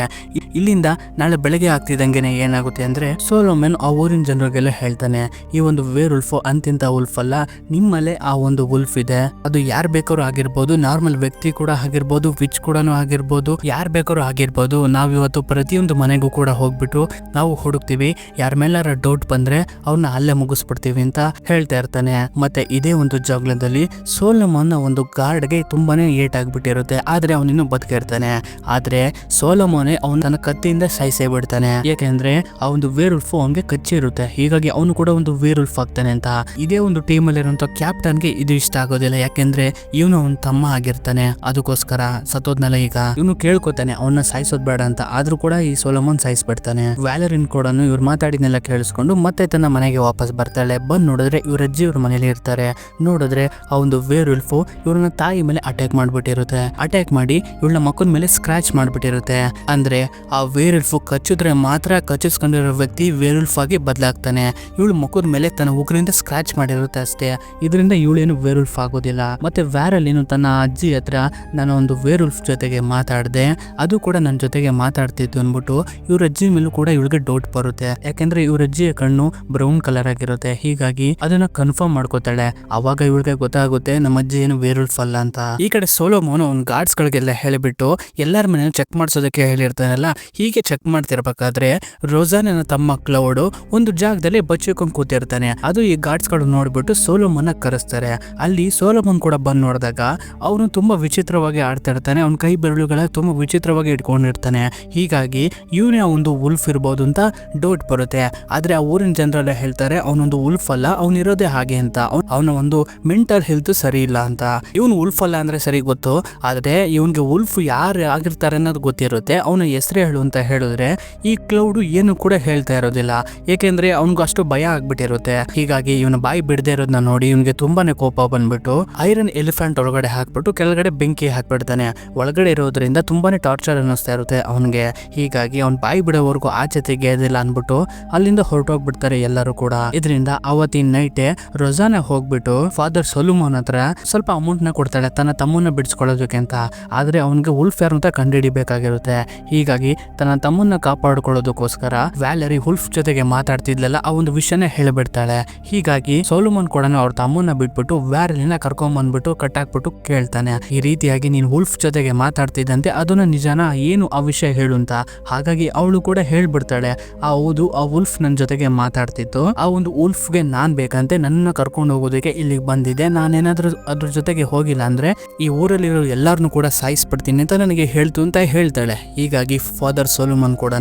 ಇಲ್ಲಿಂದ ನಾಳೆ ಬೆಳಗ್ಗೆ ಆಗ್ತಿದ್ದಂಗೆನೆ ಏನಾಗುತ್ತೆ ಅಂದ್ರೆ, ಸೋಲೋಮನ್ ಆ ಊರಿನ ಜನರಿಗೆಲ್ಲ ಹೇಳ್ತಾನೆ, ಈ ಒಂದು ವೇರ್ವುಲ್ಫ್ ಅಂತಿಂತ ವುಲ್ಫ್ ಅಲ್ಲ, ನಿಮ್ಮಲ್ಲೇ ಆ ಒಂದು ವುಲ್ಫ್ ಇದೆ. ಅದು ಯಾರ್ ಬೇಕಾದ್ರೂ ಆಗಿರ್ಬೋದು, ನಾರ್ಮಲ್ ವ್ಯಕ್ತಿ ಕೂಡ ಆಗಿರ್ಬೋದು, ವಿಚ್ ಕೂಡ ಆಗಿರ್ಬೋದು, ಯಾರ್ ಬೇಕಾದ್ರೂ ಆಗಿರ್ಬೋದು. ನಾವಿವತ್ತು ಪ್ರತಿಯೊಂದು ಮನೆಗೂ ಕೂಡ ಹೋಗ್ಬಿಟ್ಟು ನಾವು ಹುಡುಕ್ತಿವಿ, ಯಾರ ಮೇಲಾರ ಡೌಟ್ ಬಂದ್ರೆ ಅವ್ರನ್ನ ಅಲ್ಲೇ ಮುಗಿಸ್ಬಿಡ್ತೀವಿ ಅಂತ ಹೇಳ್ತಾ ಇರ್ತಾನೆ. ಮತ್ತೆ ಇದೇ ಒಂದು ಜಾಗದಲ್ಲಿ ಸೋಲೋಮನ್ ಒಂದು ಗಾರ್ಡ್ಗೆ ತುಂಬಾನೇ ಏಟ್ ಆಗ್ಬಿಟ್ಟಿರುತ್ತೆ. ಆದ್ರೆ ಅವನಿನ್ನು ಬದುಕಿರ್ತಾನೆ. ಆದ್ರೆ ಸೋಲೋಮೋನೆ ಅವನು ತನ್ನ ಕತ್ತಿಯಿಂದ ಸಾಯಿಸೇ ಬಿಡ್ತಾನೆ. ಯಾಕೆಂದ್ರೆ ಆ ಒಂದು ವೇರ್ವುಲ್ಫ್ ಅವನಿಗೆ ಕಚ್ಚಿರುತ್ತೆ. ಹೀಗಾಗಿ ಅವನು ಕೂಡ ಒಂದು ವೇರ್ವುಲ್ಫ್ ಆಗ್ತಾನೆ ಅಂತ. ಇದೇ ಒಂದು ಟೀಮ್ ಅಲ್ಲಿ ಇರುವಂತ ಕ್ಯಾಪ್ಟನ್ಗೆ ಇದು ಇಷ್ಟ ಆಗೋದಿಲ್ಲ. ಯಾಕೆಂದ್ರೆ ಇವನು ಅವನ ತಮ್ಮ ಆಗಿರ್ತಾನೆ, ಅದಕ್ಕೋಸ್ಕರ ಸತ್ತೋದ್ನಲ್ಲ. ಈಗ ಇವನು ಕೇಳ್ಕೊತಾನೆ ಅವನ್ನ ಸಾಯಿಸೋದ್ ಬೇಡ ಅಂತ, ಆದ್ರೂ ಕೂಡ ಈ ಸೋಲೋಮನ್ ಸಾಯಿಸ್ಬಿಡ್ತಾನೆ. ವ್ಯಾಲರಿನ್ ಕೂಡ ಇವ್ರು ಮಾತಾಡಿದ್ನೆಲ್ಲ ಕೇಳಿಸ್ಕೊಂಡು ಮತ್ತೆ ತನ್ನ ಮನೆಗೆ ವಾಪಸ್ ಬರ್ತಾಳೆ. ಬಂದ್ ನೋಡಿದ್ರೆ ಇವ್ರ ಅಜ್ಜಿ ಇವ್ರ ಮನೇಲಿ ಇರ್ತಾರೆ. ನೋಡಿದ್ರೆ ಆ ಒಂದು ವೇರ್ವುಲ್ಫ್ ಇವ್ರನ್ನ ತಾಯಿ ಮೇಲೆ ಅಟ್ಯಾಕ್ ಮಾಡ್ಬಿಟ್ಟಿರುತ್ತೆ. ಅಟ್ಯಾಕ್ ಮಾಡಿ ಇವಳ ಮಕ್ಕನ ಮೇಲೆ ಸ್ಕ್ರಾಚ್ ಮಾಡ್ಬಿಟ್ಟಿರುತ್ತೆ. ಅಂದ್ರೆ ಆ ವೇರ್ವುಲ್ಫ್ ಕಚ್ಚಿದ್ರೆ ಮಾತ್ರ ಕಚ್ಚಿಸ್ಕೊಂಡಿರೋ ವ್ಯಕ್ತಿ ವೇರ್ವುಲ್ಫ್ ಆಗಿ ಬದಲಾಗ್ತಾನೆ. ಇವಳು ಮುಖದ ಮೇಲೆ ತನ್ನ ಉಗುರಿಂದ ಸ್ಕ್ರಾಚ್ ಮಾಡಿರುತ್ತೆ ಅಷ್ಟೇ. ಇದರಿಂದ ಇವಳೇನು ವೇರ್ವುಲ್ಫ್ ಆಗೋದಿಲ್ಲ. ಮತ್ತೆ ವ್ಯಾರಲಿನು ತನ್ನ ಅಜ್ಜಿ ಹತ್ರ ನಾನು ಒಂದು ವೇರ್ವುಲ್ಫ್ ಜೊತೆಗೆ ಮಾತಾಡಿದೆ, ಅದು ಕೂಡ ನನ್ನ ಜೊತೆಗೆ ಮಾತಾಡ್ತಿತ್ತು ಅನ್ಬಿಟ್ಟು ಇವ್ರ ಅಜ್ಜಿ ಮೇಲೂ ಕೂಡ ಇವಳಿಗೆ ಡೌಟ್ ಬರುತ್ತೆ. ಯಾಕೆಂದ್ರೆ ಇವ್ರ ಅಜ್ಜಿಯ ಕಣ್ಣು ಬ್ರೌನ್ ಕಲರ್ ಆಗಿರುತ್ತೆ. ಹೀಗಾಗಿ ಅದನ್ನ ಕನ್ಫರ್ಮ್ ಮಾಡ್ಕೋತಾಳೆ. ಅವಾಗ ಇವಳಿಗೆ ಗೊತ್ತಾಗುತ್ತೆ ನಮ್ಮ ಅಜ್ಜಿ ಏನು ವೇರ್ವುಲ್ಫ್ ಅಲ್ಲ ಅಂತ. ಈ ಕಡೆ ಸೋಲೋಮೋನ್ ಅವ್ನ ಗಾರ್ಡ್ಸ್ ಗಳಿಗೆಲ್ಲ ಹೇಳಿಬಿಟ್ಟು ಎಲ್ಲರ ಮನೆ ಚೆಕ್ ಮಾಡಿಸೋದಕ್ಕೆ ಹೇಳಿರ್ತಾನಲ್ಲ. ಹೀಗೆ ಚೆಕ್ ಮಾಡ್ತಿರ್ಬೇಕಾದ್ರೆ ರೋಸಾನನ ತಮ್ಮ ಕ್ಲೌಡ್ ಒಂದು ಜಾಗದಲ್ಲಿ ಬಚ್ಚಿಕೊಂಡು ಕೂತಿರ್ತಾನೆ. ಅದು ಈ ಗಾರ್ಡ್ಸ್ ಗಳು ನೋಡ್ಬಿಟ್ಟು ಸೋಲೋಮನ್ ಕರೆಸ್ತಾರೆ. ಅಲ್ಲಿ ಸೋಲೋಮನ್ ಕೂಡ ಬಂದ್ ನೋಡಿದಾಗ ಅವನು ತುಂಬಾ ವಿಚಿತ್ರವಾಗಿ ಆಡ್ತಾ ಇರ್ತಾನೆ. ಅವ್ನ ಕೈ ಬೆರಳುಗಳ ತುಂಬಾ ವಿಚಿತ್ರವಾಗಿ ಇಟ್ಕೊಂಡಿರ್ತಾನೆ. ಹೀಗಾಗಿ ಇವನೇ ಒಂದು ವುಲ್ಫ್ ಇರ್ಬೋದು ಅಂತ ಡೌಟ್ ಬರುತ್ತೆ. ಆದ್ರೆ ಆ ಊರಿನ ಜನರೆಲ್ಲ ಹೇಳ್ತಾರೆ ಅವನೊಂದು ವುಲ್ಫ್ ಅಲ್ಲ, ಅವನಿರೋದೇ ಹಾಗೆ ಅಂತ. ಅವನ ಒಂದು ಮೆಂಟಲ್ ಹೆಲ್ತ್ ಸರಿ ಇಲ್ಲ ಅಂತ. ಇವನು ವುಲ್ಫ್ ಅಲ್ಲ ಅಂದ್ರೆ ಸರಿ ಗೊತ್ತು, ಆದ್ರೆ ಇವನ್ಗೆ ವುಲ್ಫ್ ಯಾರು ಆಗಿರ್ತಾರೆ ಅನ್ನೋದು ಗೊತ್ತಿರುತ್ತೆ. ಅವನ ಹೆಸರು ಹೇಳು ಅಂತ ಹೇಳಿದ್ರೆ ಈ ಕ್ಲೌಡ್ ಏನು ಕೂಡ ಹೇಳ್ತಾ ಇರೋದಿಲ್ಲ. ಏಕೆಂದ್ರೆ ಅವನಿಗೂ ಅಷ್ಟು ಭಯ ಆಗ್ಬಿಟ್ಟಿರುತ್ತೆ. ಹೀಗಾಗಿ ಇವನ ಬಾಯಿ ಬಿಡದೆ ಇರೋದನ್ನ ನೋಡಿ ಇವನ್ಗೆ ತುಂಬಾನೇ ಕೋಪ ಬಂದ್ಬಿಟ್ಟು ಐರನ್ ಎಲಿಫೆಂಟ್ ಒಳಗಡೆ ಹಾಕ್ಬಿಟ್ಟು ಕೆಳಗಡೆ ಬೆಂಕಿ ಹಾಕ್ಬಿಡ್ತಾನೆ. ಒಳಗಡೆ ಇರೋದ್ರಿಂದ ತುಂಬಾನೇ ಟಾರ್ಚರ್ ಅನ್ನಿಸ್ತಾ ಇರುತ್ತೆ ಅವನಿಗೆ. ಹೀಗಾಗಿ ಅವ್ನ ಬಾಯಿ ಬಿಡೋವರೆಗೂ ಆಚೆ ತೆಗೆಯೋದಿಲ್ಲ ಅನ್ಬಿಟ್ಟು ಅಲ್ಲಿಂದ ಹೊರಟೋಗ್ಬಿಡ್ತಾರೆ ಎಲ್ಲರೂ ಕೂಡ. ಇದರಿಂದ ಅವತ್ತಿನ ನೈಟೇ ರೋಸಾನ ಹೋಗ್ಬಿಟ್ಟು ಫಾದರ್ ಸೊಲೊಮನ್ ಹತ್ರ ಸ್ವಲ್ಪ ಅಮೌಂಟ್ ನ ಕೊಡ್ತಾಳೆ ತನ್ನ ತಮ್ಮನ್ನ ಬಿಡಿಸ್ಕೊಳ್ಳೋದಕ್ಕೆ ಅಂತ. ಆದ್ರೆ ಅವನಿಗೆ ವುಲ್ಫ್ ಯಾರು ಅಂತ ಕಂಡುಹಿಡಿಬೇಕಾಗಿರುತ್ತೆ. ಹೀಗಾಗಿ ತನ್ನ ತಮ್ಮನ್ನ ಕಾಪಾಡ್ಕೊಳ್ಳೋದಕ್ಕೋಸ್ಕರ ವ್ಯಾಲರಿ ವುಲ್ಫ್ ಜೊತೆಗೆ ಮಾತಾಡ್ತಿದ್ಲಲ್ಲ ಆ ಒಂದು ವಿಷಯನೇ ಹೇಳಿಬಿಡ್ತಾಳೆ. ಹೀಗಾಗಿ ಸೋಲೊಮನ್ ಕೂಡ ಅವ್ರ ತಮ್ಮನ್ನ ಬಿಟ್ಬಿಟ್ಟು ವ್ಯಾರಲಿನ ಕರ್ಕೊಂಡ್ ಬಂದ್ಬಿಟ್ಟು ಕಟ್ಟಾಕ್ಬಿಟ್ಟು ಕೇಳ್ತಾನೆ, ಈ ರೀತಿಯಾಗಿ ನೀನ್ ವುಲ್ಫ್ ಜೊತೆಗೆ ಮಾತಾಡ್ತಿದ್ದಂತೆ ಅದನ್ನ ನಿಜಾನ ಏನು ಆ ವಿಷಯ ಹೇಳು ಅಂತ. ಹಾಗಾಗಿ ಅವಳು ಕೂಡ ಹೇಳ್ಬಿಡ್ತಾಳೆ, ಹೌದು ಆ ವುಲ್ಫ್ ನನ್ನ ಜೊತೆಗೆ ಮಾತಾಡ್ತಿತ್ತು, ಆ ಒಂದು ವುಲ್ಫ್ಗೆ ನಾನ್ ಬೇಕಂತೆ ನನ್ನ ಕರ್ಕೊಂಡು ಹೋಗೋದಕ್ಕೆ ಇಲ್ಲಿಗೆ ಬಂದಿದೆ. ನಾನೇನಾದ್ರೂ ಅದ್ರ ಜೊತೆಗೆ ಹೋಗಿಲ್ಲ ಅಂದ್ರೆ ಈ ಊರಲ್ಲಿರೋ ಎಲ್ಲಾರನ್ನು ಕೂಡ ಸಾಯಿಸ್ಬಿಡ್ತೀನಿ ಅಂತ ನನಗೆ ಹೇಳ್ತು ಅಂತ ಹೇಳ್ತಾಳೆ. ಹೀಗಾಗಿ ಫಾದರ್ ಸೊಲೊಮನ್ ಕೂಡ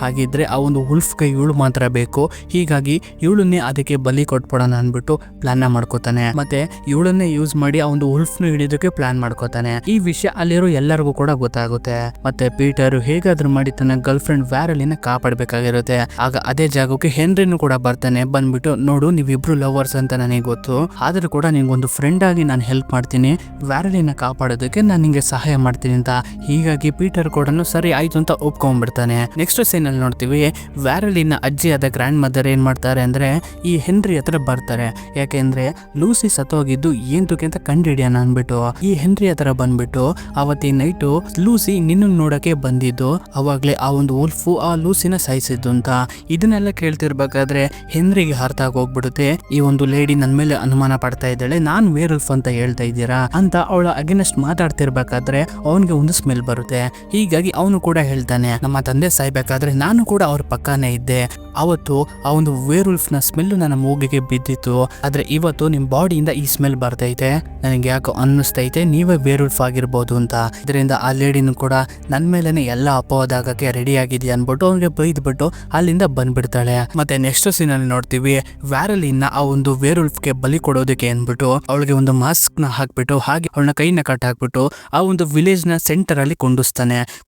ಹಾಗಿದ್ರೆ ಆ ಒಂದು ವುಲ್ಫ್ಗೆ ಇವಳು ಮಾತ್ರ ಬೇಕು, ಹೀಗಾಗಿ ಇವಳನ್ನೇ ಅದಕ್ಕೆ ಬಲಿ ಕೊಟ್ಬಿಡೋಣ ಅನ್ಬಿಟ್ಟು ಪ್ಲಾನ್ ಮಾಡ್ಕೊ ಮಾಡ್ಕೋತಾನೆ. ಮತ್ತೆ ಇವಳನ್ನೇ ಯೂಸ್ ಮಾಡಿ ಆ ಒಂದು ಉಲ್ಫ್ ನ ಹಿಡಿಯೋದಕ್ಕೆ ಪ್ಲಾನ್ ಮಾಡ್ಕೋತಾನೆ. ಈ ವಿಷಯ ಅಲ್ಲಿರೋ ಎಲ್ಲರಿಗೂ ಕೂಡ ಗೊತ್ತಾಗುತ್ತೆ. ಮತ್ತೆ ಪೀಟರ್ ಹೇಗಾದ್ರೂ ಮಾಡಿ ತನ್ನ ಗರ್ಲ್ ಫ್ರೆಂಡ್ ವ್ಯಾರಲಿನ ಕಾಪಾಡಬೇಕಾಗಿರುತ್ತೆ. ಆಗ ಅದೇ ಜಾಗಕ್ಕೆ ಹೆನ್ರಿನು ಕೂಡ ಬರ್ತಾನೆ. ಬಂದ್ಬಿಟ್ಟು ನೋಡು ನೀವಿಬ್ರು ಲವರ್ಸ್ ಅಂತ ನನಗೆ ಗೊತ್ತು, ಆದ್ರೂ ಕೂಡ ನಿಂಗೊಂದು ಫ್ರೆಂಡ್ ಆಗಿ ನಾನು ಹೆಲ್ಪ್ ಮಾಡ್ತೀನಿ, ವ್ಯಾರಲಿನ ಕಾಪಾಡೋದಕ್ಕೆ ನಾನು ನಿಂಗೆ ಸಹಾಯ ಮಾಡ್ತೀನಿ ಅಂತ. ಹೀಗಾಗಿ ಪೀಟರ್ ಕೂಡ ಸರಿ ಆಯ್ತು ಅಂತ ಒಪ್ಕೊಂಡ್ಬಿಡ್ತಾನೆ. ನೆಕ್ಸ್ಟ್ ಸೀನ್ ಅಲ್ಲಿ ನೋಡ್ತೀವಿ ವ್ಯಾರಲಿನ ಅಜ್ಜಿಯಾದ ಗ್ರ್ಯಾಂಡ್ ಮದರ್ ಏನ್ ಮಾಡ್ತಾರೆ ಅಂದ್ರೆ ಈ ಹೆನ್ರಿ ಹತ್ರ ಬರ್ತಾರೆ. ಯಾಕೆಂದ್ರೆ ಲೂಸಿ ಸತ್ತೋಗಿದ್ದು ಏಂತಕ್ಕೆ ಅಂತ ಕಂಡಿಡಿಯೋಣ ಅನ್ಬಿಟ್ಟು ಈ ಹೆನ್ರಿ ಹತ್ರ ಬಂದ್ಬಿಟ್ಟು ಅವತ್ತಿನ ನೈಟು ಲೂಸಿ ನಿನ್ನ ನೋಡಕ್ಕೆ ಬಂದಿದ್ದು, ಅವಾಗ್ಲೇ ಆ ಒಂದು ಉಲ್ಫು ಆ ಲೂಸಿನ ಸಾಯಿಸಿದ್ದು ಅಂತ. ಇದನ್ನೆಲ್ಲ ಕೇಳ್ತಿರ್ಬೇಕಾದ್ರೆ ಹೆನ್ರಿಗೆ ಅರ್ಥ ಆಗೋಗ್ಬಿಡುತ್ತೆ, ಈ ಒಂದು ಲೇಡಿ ನನ್ ಮೇಲೆ ಅನುಮಾನ ಪಡ್ತಾ ಇದ್ದಾಳೆ, ನಾನ್ ವೇರುಲ್ಫ್ ಅಂತ ಹೇಳ್ತಾ ಇದ್ದೀರಾ ಅಂತ ಅವಳ ಅಗೇನೆಸ್ಟ್ ಮಾತಾಡ್ತಿರ್ಬೇಕಾದ್ರೆ ಅವನಿಗೆ ಒಂದು ಸ್ಮೆಲ್ ಬರುತ್ತೆ. ಹೀಗಾಗಿ ಅವನು ಕೂಡ ಹೇಳ್ತಾನೆ, ನಮ್ಮ ತಂದೆ ಸಾಯ್ಬೇಕಾದ್ರೆ ನಾನು ಕೂಡ ಅವ್ರ ಪಕ್ಕನೇ ಇದ್ದೆ, ಅವತ್ತು ಆ ಒಂದು ವೇರುಲ್ಫ್ ನ ಸ್ಮೆಲ್ ನನ್ನ ಮೂಗಿಗೆ ಬಿದ್ದಿತ್ತು, ಆದ್ರೆ ಇವತ್ತು ನಿಮ್ ಬಾಡಿಯಿಂದ ಈ ಸ್ಮೆಲ್ ಬರ್ತೈತೆ, ನನಗೆ ಯಾಕೋ ಅನ್ನಿಸ್ತೈತೆ ನೀವೇ ವೇರುಲ್ಫ್ ಆಗಿರ್ಬೋದು ಅಂತ. ಇದರಿಂದ ಆ ಲೇಡಿನೂ ಕೂಡ ನನ್ ಮೇಲೆನೆ ಎಲ್ಲ ಅಪವಾದ ಆಗಕ್ಕೆ ರೆಡಿ ಆಗಿದ್ಯಾ ಅನ್ಬಿಟ್ಟು ಅವ್ನಿಗೆ ಬೈದ್ಬಿಟ್ಟು ಅಲ್ಲಿಂದ ಬಂದ್ಬಿಡ್ತಾಳೆ. ಮತ್ತೆ ನೆಕ್ಸ್ಟ್ ಸೀನ್ ಅಲ್ಲಿ ನೋಡ್ತೀವಿ ವ್ಯಾರಲಿನ ಆ ಒಂದು ವೇರುಲ್ಫ್ ಗೆ ಬಲಿ ಕೊಡೋದಕ್ಕೆ ಅನ್ಬಿಟ್ಟು ಅವಳಿಗೆ ಒಂದು ಮಾಸ್ಕ್ ನ ಹಾಕ್ಬಿಟ್ಟು ಹಾಗೆ ಅವಳನ್ನ ಕೈನ ಕಟ್ ಹಾಕ್ಬಿಟ್ಟು ಆ ಒಂದು ವಿಲೇಜ್ ನ ಸೆಂಟರ್ ಅಲ್ಲಿ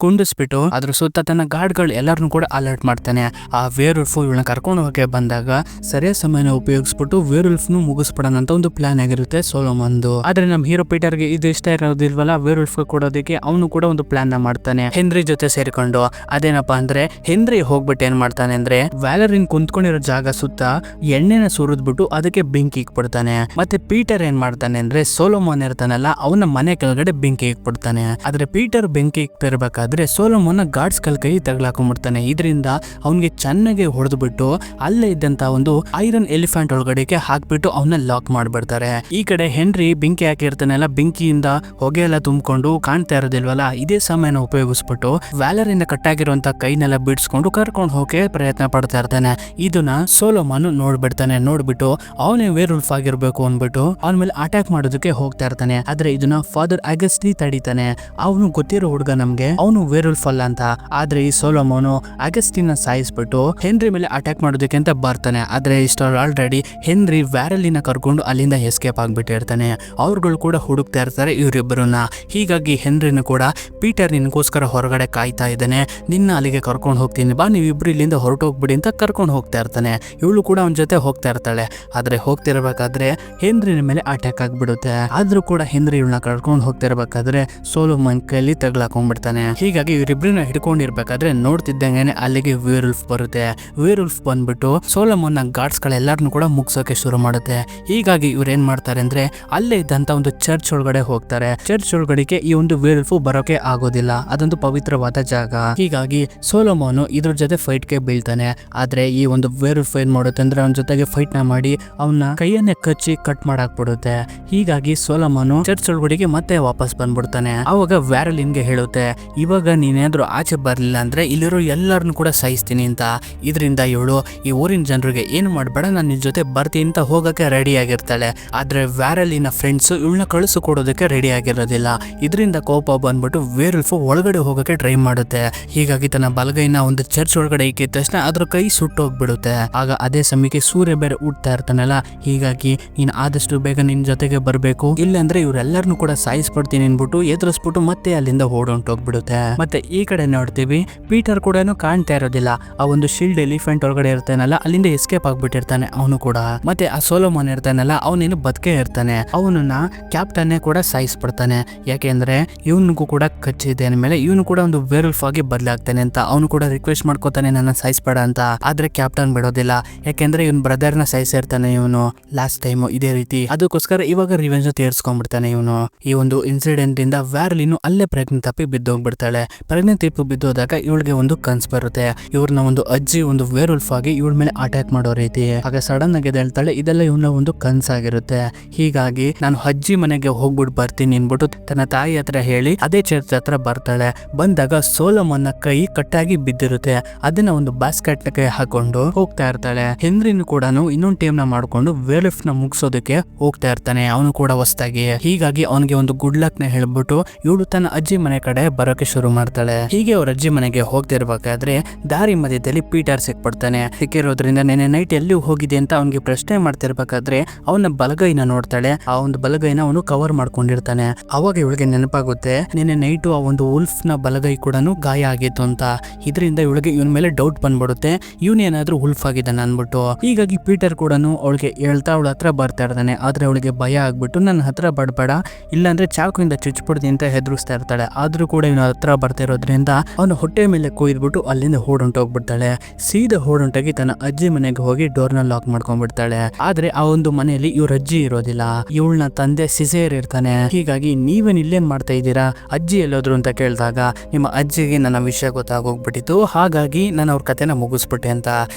ಕುಂಡಿಸ್ಬಿಟ್ಟು ಅದ್ರ ಸುತ್ತ ತನ್ನ ಗಾರ್ಡ್ ಗಳು ಎಲ್ಲರನ್ನು ಕೂಡ ಅಲರ್ಟ್ ಮಾಡ್ತಾನೆ. ಆ ವೇರುಲ್ಫ್ ಇವಳನ್ನ ಕರ್ಕೊಂಡು ಹೋಗಕ್ಕೆ ಬಂದಾಗ ಸರಿಯಾದ ಸಮಯನ ಉಪಯೋಗಿಸ್ಬಿಟ್ಟು ವೇರುಲ್ಫ್ ನು ಮುಗಿಸ್ಬಿಡೋಣ ಅಂತ ಒಂದು ಪ್ಲಾನ್ ಆಗಿರುತ್ತೆ ಸೋಲೋಮನ್ದು. ಆದ್ರೆ ನಮ್ ಹೀರೋ ಪೀಟರ್ ಗೆ ಇದು ಇಷ್ಟ ಇರೋದಿಲ್ವಲ್ಲ ವೇರುಲ್ಫ್ ಕೊಡೋದಕ್ಕೆ, ಅವನು ಕೂಡ ಒಂದು ಪ್ಲಾನ್ ನ ಮಾಡ್ತಾನೆ ಹೆನ್ರಿ ಜೊತೆ ಸೇರಿಕೊಂಡು. ಅದೇನಪ್ಪಾ ಅಂದ್ರೆ ಹೆನ್ರಿ ಹೋಗ್ಬಿಟ್ಟು ಏನ್ ಮಾಡ್ತಾನೆ ಅಂದ್ರೆ ವ್ಯಾಲರಿನ್ ಕುಂತ್ಕೊಂಡಿರೋ ಜಾಗ ಸುತ್ತ ಎಣ್ಣೆನ ಸುರಿದ್ಬಿಟ್ಟು ಅದಕ್ಕೆ ಬೆಂಕಿ ಇಕ್ಬಿಡ್ತಾನೆ. ಮತ್ತೆ ಪೀಟರ್ ಏನ್ ಮಾಡ್ತಾನೆ ಅಂದ್ರೆ ಸೋಲೋಮನ್ ಇರ್ತಾನಲ್ಲ ಅವನ ಮನೆ ಕೆಳಗಡೆ ಬೆಂಕಿ ಇಕ್ಬಿಡ್ತಾನೆ. ಆದ್ರೆ ಪೀಟರ್ ಬೆಂಕಿ ಇಕ್ತಿರ್ಬೇಕಾದ್ರೆ ಸೋಲೋಮನ್ ಗಾರ್ಡ್ಸ್ ಕೈ ತಗ್ಲಾಕೊಂಡ್ಬಿಡ್ತಾನೆ. ಇದರಿಂದ ಅವನಿಗೆ ಚೆನ್ನಾಗಿ ಹೊಡೆದ್ಬಿಟ್ಟು ಅಲ್ಲೇ ಇದ್ದಂತ ಒಂದು ಐರನ್ ಎಲಿಫೆಂಟ್ ಒಳಗಡೆಗೆ ಹಾಕ್ಬಿಟ್ಟು ಅವನ್ನ ಲಾಕ್ ಮಾಡ್ಬಿಡ್ತಾರೆ. ಈ ಕಡೆ ಹೆನ್ರಿ ಬೆಂಕಿ ಹಾಕಿರ್ತಾನಲ್ಲ, ಬೆಂಕಿಯಿಂದ ಹೊಗೆ ಎಲ್ಲ ತುಂಬಿಕೊಂಡು ಕಾಣ್ತಾ ಇರೋದಿಲ್ವಲ್ಲ, ಇದೇ ಸಮಯನ ಉಪಯೋಗಿಸ್ಬಿಟ್ಟು ವ್ಯಾಲರಿಂದ ಕಟ್ಟಾಗಿರುವಂತ ಕೈನೆಲ್ಲ ಬಿಡಿಸ್ಕೊಂಡು ಕರ್ಕೊಂಡು ಹೋಗಕ್ಕೆ ಪ್ರಯತ್ನ ಪಡ್ತಾ ಇರ್ತಾನೆ. ಇದನ್ನ ಸೋಲೋಮನ್ ನೋಡ್ಬಿಡ್ತಾನೆ. ನೋಡ್ಬಿಟ್ಟು ಅವನೇ ವೇರುಲ್ಫ್ ಆಗಿರ್ಬೇಕು ಅಂದ್ಬಿಟ್ಟು ಅವನ ಮೇಲೆ ಅಟ್ಯಾಕ್ ಮಾಡೋದಕ್ಕೆ ಹೋಗ್ತಾ ಇರ್ತಾನೆ. ಆದ್ರೆ ಇದನ್ನ ಫಾದರ್ ಅಗಸ್ಟಿ ತಡಿತಾನೆ. ಅವನು ಗೊತ್ತಿರೋ ಹುಡುಗ ನಮ್ಗೆ, ಅವನು ವೇರುಲ್ಫ್ ಅಲ್ಲ ಅಂತ. ಆದ್ರೆ ಈ ಸೋಲೋಮನ್ ಅಗಸ್ಟಿನ ಸಾಯಿಸ್ಬಿಟ್ಟು ಹೆನ್ರಿ ಮೇಲೆ ಅಟ್ಯಾಕ್ ಮಾಡೋದಕ್ಕೆ ಅಂತ ಬರ್ತಾನೆ. ಆದ್ರೆ ಇಷ್ಟ ಆಲ್ರೆಡಿ ಹೆನ್ರಿ ವ್ಯಾರಲಿನ ಕರ್ಕೊಂಡು ಅಲ್ಲಿಂದ ಎಸ್ಕೇಪ್ ಆಗ್ಬಿಟ್ಟಿರ್ತಾನೆ. ಅವ್ರುಗಳು ಕೂಡ ಹುಡುಕ್ತಾ ಇರ್ತಾರೆ ಇವರಿಬ್ಬರನ್ನ. ಹೀಗಾಗಿ ಹೆನ್ರಿನ ಕೂಡ ಪೀಟರ್ ನಿನ್ಗೋಸ್ಕರ ಹೊರಗಡೆ ಕಾಯ್ತಾ ಇದ್ದಾನೆ, ನಿನ್ನ ಅಲ್ಲಿಗೆ ಕರ್ಕೊಂಡು ಹೋಗ್ತೀನಿ ಬಾ, ನೀವಿಬ್ರು ಇಲ್ಲಿಂದ ಹೊರಟೋಗ್ಬಿಡಿ ಅಂತ ಕರ್ಕೊಂಡು ಹೋಗ್ತಾ ಇರ್ತಾನೆ. ಇವಳು ಕೂಡ ಅವನ ಜೊತೆ ಹೋಗ್ತಾ ಇರ್ತಾಳೆ. ಆದ್ರೆ ಹೋಗ್ತಿರ್ಬೇಕಾದ್ರೆ ಹೆನ್ರಿನ ಮೇಲೆ ಅಟ್ಯಾಕ್ ಆಗ್ಬಿಡುತ್ತೆ. ಆದ್ರೂ ಕೂಡ ಹೆನ್ರಿ ಇವಳನ್ನ ಕರ್ಕೊಂಡು ಹೋಗ್ತಿರ್ಬೇಕಾದ್ರೆ ಸೋಲೋಮನ್ ಕೈಲಿ ತಗ್ಲಾಕೊಂಡ್ಬಿಡ್ತಾನೆ. ಹೀಗಾಗಿ ಇವರಿಬ್ರನ್ನ ಹಿಡ್ಕೊಂಡಿರ್ಬೇಕಾದ್ರೆ ನೋಡ್ತಿದ್ದಂಗೆನೆ ಅಲ್ಲಿಗೆ ವೇರುಲ್ಫ್ ಬರುತ್ತೆ. ವೇರುಲ್ಫ್ ಬಂದ್ಬಿಟ್ಟು ಸೋಲೋಮನ್ ನ ಗಾರ್ಡ್ಸ್ ಗಳೆಲ್ಲಾರನ್ನು ಕೂಡ ಮುಗ್ಸೋಕೆ ಶುರು ಮಾಡುತ್ತೆ. ಹೀಗಾಗಿ ಇವ್ರು ಏನ್ ಮಾಡ್ತಾರೆ ಅಂದ್ರೆ ಅಲ್ಲೇ ಇದ್ದಂತ ಒಂದು ಚರ್ಚ್ ಒಳಗಡೆ ಹೋಗ್ತಾರೆ. ಚರ್ಚ್ ಒಳಗಡೆಗೆ ಈ ಒಂದು ವೇರುಲ್ಫ್ ಬರೋಕೆ ಆಗೋದಿಲ್ಲ, ಅದೊಂದು ಪವಿತ್ರವಾದ ಜಾಗ. ಹೀಗಾಗಿ ಸೋಲೋಮನ್ ಇದ್ರ ಜೊತೆ ಫೈಟ್ ಗೆ ಬೀಳ್ತಾನೆ. ಆದ್ರೆ ಈ ಒಂದು ವೇರುಲ್ಫ್ ಏನ್ ಮಾಡುತ್ತೆ ಅಂದ್ರೆ ಅವನ ಜೊತೆಗೆ ಫೈಟ್ ನ ಮಾಡಿ ಅವನ ಕೈಯನ್ನೇ ಕಚ್ಚಿ ಕಟ್ ಮಾಡಾಕ್ಬಿಡುತ್ತೆ. ಹೀಗಾಗಿ ಸೋಲೋಮನ್ ಚರ್ಚ್ ಒಳಗಡೆಗೆ ಮತ್ತೆ ವಾಪಸ್ ಬಂದ್ಬಿಡ್ತಾನೆ. ಅವಾಗ ವ್ಯಾರಲಿನ್ಗೆ ಹೇಳುತ್ತೆ, ಇವಾಗ ನೀನೇನಾದ್ರೂ ಆಚೆ ಬರ್ಲಿಲ್ಲ ಅಂದ್ರೆ ಇಲ್ಲಿರೋ ಎಲ್ಲರನ್ನು ಕೂಡ ಸಾಯಿಸ್ತೀನಿ ಅಂತ. ಇದರಿಂದ ಇವಳು ಈ ಊರಿನ ಜನರಿಗೆ ಏನು ಮಾಡಬೇಡ, ನಾನು ನಿನ್ ಜೊತೆ ಬರ್ತೀನಿ ಅಂತ ಹೋಗಕ್ಕೆ ರೆಡಿ ಆಗಿರ್ತಾಳೆ. ಆದ್ರೆ ವ್ಯಾರಲಿನ ಫ್ರೆಂಡ್ಸ್ ಇವಳನ್ನ ಕಳಿಸಿಕೊಡೋದಕ್ಕೆ ರೆಡಿ ಆಗಿರೋದಿಲ್ಲ. ಇದರಿಂದ ಕೋಪ ಬಂದ್ಬಿಟ್ಟು ವೇರುಲ್ಫ್ ಒಳಗಡೆ ಹೋಗಕ್ಕೆ ಟ್ರೈ ಮಾಡುತ್ತೆ. ಹೀಗಾಗಿ ತನ್ನ ಬಲಗೈನ ಒಂದು ಚರ್ಚ್ ಒಳಗಡೆ ಇಕ್ಕಿದ ತಕ್ಷಣ ಅದ್ರ ಕೈ ಸುಟ್ಟೋಗ್ಬಿಡುತ್ತೆ. ಆಗ ಅದೇ ಸಮಯಕ್ಕೆ ಸೂರ್ಯ ಬೇರೆ ಉಡ್ತಾ ಇರ್ತಾನಲ್ಲ, ಹೀಗಾಗಿ ನೀನ್ ಆದಷ್ಟು ಬೇಗ ನಿನ್ ಜೊತೆಗೆ ಬರ್ಬೇಕು, ಇಲ್ಲಾಂದ್ರೆ ಇವರೆಲ್ಲರನ್ನು ಕೂಡ ಸಾಯಿಸ್ಬಿಡ್ತೀನಿ ಅನ್ಬಿಟ್ಟು ಎದುರಿಸ್ಬಿಟ್ಟು ಮತ್ತೆ ಅಲ್ಲಿಂದ ಓಡೊಂಟೋಗ್ಬಿಡುತ್ತೆ. ಮತ್ತೆ ಈ ಕಡೆ ನೋಡ್ತೀವಿ ಪೀಟರ್ ಕೂಡ ಕಾಣ್ತಾ ಇರೋದಿಲ್ಲ. ಆ ಒಂದು ಶೀಲ್ಡ್ ಎಲಿಫೆಂಟ್ ಒಳಗಡೆ ಇರ್ತಾನಲ್ಲ ಅಲ್ಲಿಂದ ಎಸ್ಕೇಪ್ ಆಗ್ಬಿಟ್ಟಿರ್ತಾನೆ ಅವನು ಕೂಡ. ಮತ್ತೆ ಆ ಸೋಲೋಮನ್ ಇರ್ತಾನಲ್ಲ ಅವನೇನು ಬದುಕೇ ಇರ್ತಾನೆ. ಅವನನ್ನ ಕ್ಯಾಪ್ಟನ್ ಕೂಡ ಸಾಯಿಸ್ಬಿಡ್ತಾನೆ. ಯಾಕೆಂದ್ರೆ ಇವನಿಗೂ ಕೂಡ ಕಚ್ಚಿದೆ ಅಂದ್ಮೇಲೆ ಇವನು ಕೂಡ ಒಂದು ವೇರುಲ್ಫ್ ಆಗಿ ಬದಲಾಗ್ತಾನೆ ಅಂತ ಅವನು ಕೂಡ ರಿಕ್ವೆಸ್ಟ್ ಮಾಡ್ಕೋತಾನೆ ನನ್ನ ಸಾಯಿಸ್ಬೇಡ ಅಂತ. ಆದ್ರೆ ಕ್ಯಾಪ್ಟನ್ ಬಿಡೋದಿಲ್ಲ, ಯಾಕೆಂದ್ರೆ ಇವನ್ ಬ್ರದರ್ ನ ಸಾಯಿಸಿರ್ತಾನೆ ಇವನು ಲಾಸ್ಟ್ ಟೈಮ್ ಇದೇ ರೀತಿ. ಅದಕ್ಕೋಸ್ಕರ ಇವಾಗ ರಿವೆಂಜ್ ತೀರ್ಸ್ಕೊಂಡ್ಬಿಡ್ತಾನೆ ಇವನು. ಈ ಒಂದು ಇನ್ಸಿಡೆಂಟ್ ಇಂದ ವ್ಯಾರಲಿನ್ ಅಲ್ಲೇ ಪ್ರೆಗ್ನೆಂಟ್ ತಪ್ಪಿ ಬಿದ್ದೋಗ್ಬಿಡ್ತಾಳೆ. ಪ್ರೆಗ್ನೆಂಟ್ ತಪ್ಪಿ ಬಿದ್ದೋದಾಗ ಇವಳಿಗೆ ಒಂದು ಕನ್ಸ್ ಬರುತ್ತೆ, ಇವ್ರನ್ನ ಒಂದು ಅಜ್ಜಿ ಒಂದು ವೇರುಲ್ಫ್ ಆಗಿ ಇವಳ ಮೇಲೆ ಅಟ್ಯಾಕ್ ಮಾಡೋ ರೀತಿ. ಆಗ ಸಡನ್ ಆಗಿ ಹೇಳ್ತಾಳೆ ಇದೆಲ್ಲ ಇವನ ಒಂದು ಕನ್ಸಾಗಿರುತ್ತೆ. ಹೀಗಾಗಿ ನಾನು ಅಜ್ಜಿ ಮನೆಗೆ ಹೋಗ್ಬಿಟ್ಟು ಬರ್ತೀನಿ ಅನ್ಬಿಟ್ಟು ತನ್ನ ತಾಯಿ ಹತ್ರ ಹೇಳಿ ಅದೇ ಚರ್ಚ್ ಹತ್ರ ಬರ್ತಾಳೆ. ಬಂದಾಗ ಸೋಲೋಮನ್ನ ಕೈ ಕಟ್ಟಾಗಿ ಬಿದ್ದಿರುತ್ತೆ. ಅದನ್ನ ಒಂದು ಬಾಸ್ಕೆಟ್ ಗೆ ಹಾಕೊಂಡು ಹೋಗ್ತಾ ಇರ್ತಾಳೆ. ಹೆನ್ರಿನು ಕೂಡ ಇನ್ನೊಂದು ಟೀಮ್ ನ ಮಾಡ್ಕೊಂಡು ವೇರುಲ್ಫ್ ನ ಮುಗಿಸೋದಕ್ಕೆ ಹೋಗ್ತಾ ಇರ್ತಾನೆ ಅವನು ಕೂಡ ಹೊಸದಾಗಿ. ಹೀಗಾಗಿ ಅವನಿಗೆ ಒಂದು ಗುಡ್ ಲಕ್ ನ ಹೇಳ್ಬಿಟ್ಟು ಇವಳು ತನ್ನ ಅಜ್ಜಿ ಮನೆ ಕಡೆ ಬರೋಕೆ ಶುರು ಮಾಡ್ತಾಳೆ. ಹೀಗೆ ಅವ್ರ ಅಜ್ಜಿ ಮನೆಗೆ ಹೋಗ್ತಿರ್ಬೇಕಾದ್ರೆ ದಾರಿ ಮಧ್ಯದಲ್ಲಿ ಪೀಟರ್ ಸಿಕ್ಬಿಡ್ತಾನೆ. ಸಿಕ್ಕಿರೋದ್ರಿಂದ ನೆನೆ ನೈಟ್ ಎಲ್ಲಿ ಹೋಗಿದೆ ಅಂತ ಅವನಿಗೆ ಪ್ರಶ್ನೆ ಮಾಡ್ತಿರ್ಬೇಕಾದ್ರೆ ಅವನ ಬಲಗೈನ ನೋಡ್ತಾಳೆ. ಆ ಒಂದು ಬಲಗೈನ ಅವನು ಕವರ್ ಮಾಡ್ಕೊಂಡಿರ್ತಾನೆ. ಅವಾಗ ಇವಳಿಗೆ ನೆನಪಾಗುತ್ತೆ ನಿನ್ನೆ ನೈಟು ಆ ಒಂದು ಉಲ್ಫ್ ನ ಬಲಗೈ ಕೂಡ ಗಾಯ ಆಗಿತ್ತು ಅಂತ. ಇದರಿಂದ ಇವಳಿಗೆ ಇವನ ಮೇಲೆ ಡೌಟ್ ಬಂದ್ಬಿಡುತ್ತೆ, ಇವನೇನಾದ್ರೂ ಉಲ್ಫ್ ಆಗಿದ್ದಾನೆ ಅನ್ಬಿಟ್ಟು. ಹೀಗಾಗಿ ಪೀಟರ್ ಕೂಡ ಅವಳಿಗೆ ಹೇಳ್ತಾ ಅವಳ ಹತ್ರ ಬರ್ತಾ ಇರ್ತಾನೆ. ಆದ್ರೆ ಅವಳಿಗೆ ಭಯ ಆಗ್ಬಿಟ್ಟು ನನ್ನ ಹತ್ರ ಬಡಬೇಡ, ಇಲ್ಲಾಂದ್ರೆ ಚಾಕುಯಿಂದ ಚುಚ್ಬಿಡ್ತೀನಿ ಅಂತ ಹೆದರಿಸ್ತಾ ಇರ್ತಾಳೆ. ಆದ್ರೂ ಕೂಡ ಇವನ ಹತ್ರ ಬರ್ತಾ ಇರೋದ್ರಿಂದ ಅವನ ಹೊಟ್ಟೆ ಮೇಲೆ ಕೊಯ್ದ್ಬಿಟ್ಟು ಅಲ್ಲಿಂದ ಓಡೊಂಟೋಗ್ಬಿಡ್ತಾಳೆ. ಸೀದಾ ಓಡೊಂಟಾಗಿ ತನ್ನ ಅಜ್ಜಿ ಮನೆಗೆ ಹೋಗಿ ಡೋರ್ನ ಲಾಕ್ ಮಾಡ್ಕೊಂಡ್ಬಿಡ್ತಾಳೆ. ಆದ್ರೆ ಆ ಒಂದು ಮನೆಯಲ್ಲಿ ಇವ್ರ ಅಜ್ಜಿ ಇರೋದಿಲ್ಲ, ಇವಳನ್ನ ತಂದೆ ಸಿಸೇರ್ ಇರ್ತಾನೆ. ಹೀಗಾಗಿ ನೀವೇನ್ ಇಲ್ಲೇನ್ ಮಾಡ್ತಾ ಇದ್ದೀರಾ, ಅಜ್ಜಿ ಎಲ್ಲೋದ್ರು ಅಂತ ಕೇಳಿದಾಗ ನಿಮ್ಮ ಅಜ್ಜಿಗೆ ನನ್ನ ವಿಷಯ ಗೊತ್ತಾಗೋಗ್ಬಿಟ್ಟಿತ್ತು, ಹಾಗಾಗಿ ನಾನು ಅವ್ರ ಕಥೆನ ಮುಗಿಸ್ಬಿಟ್ಟೆ ಅಂತ.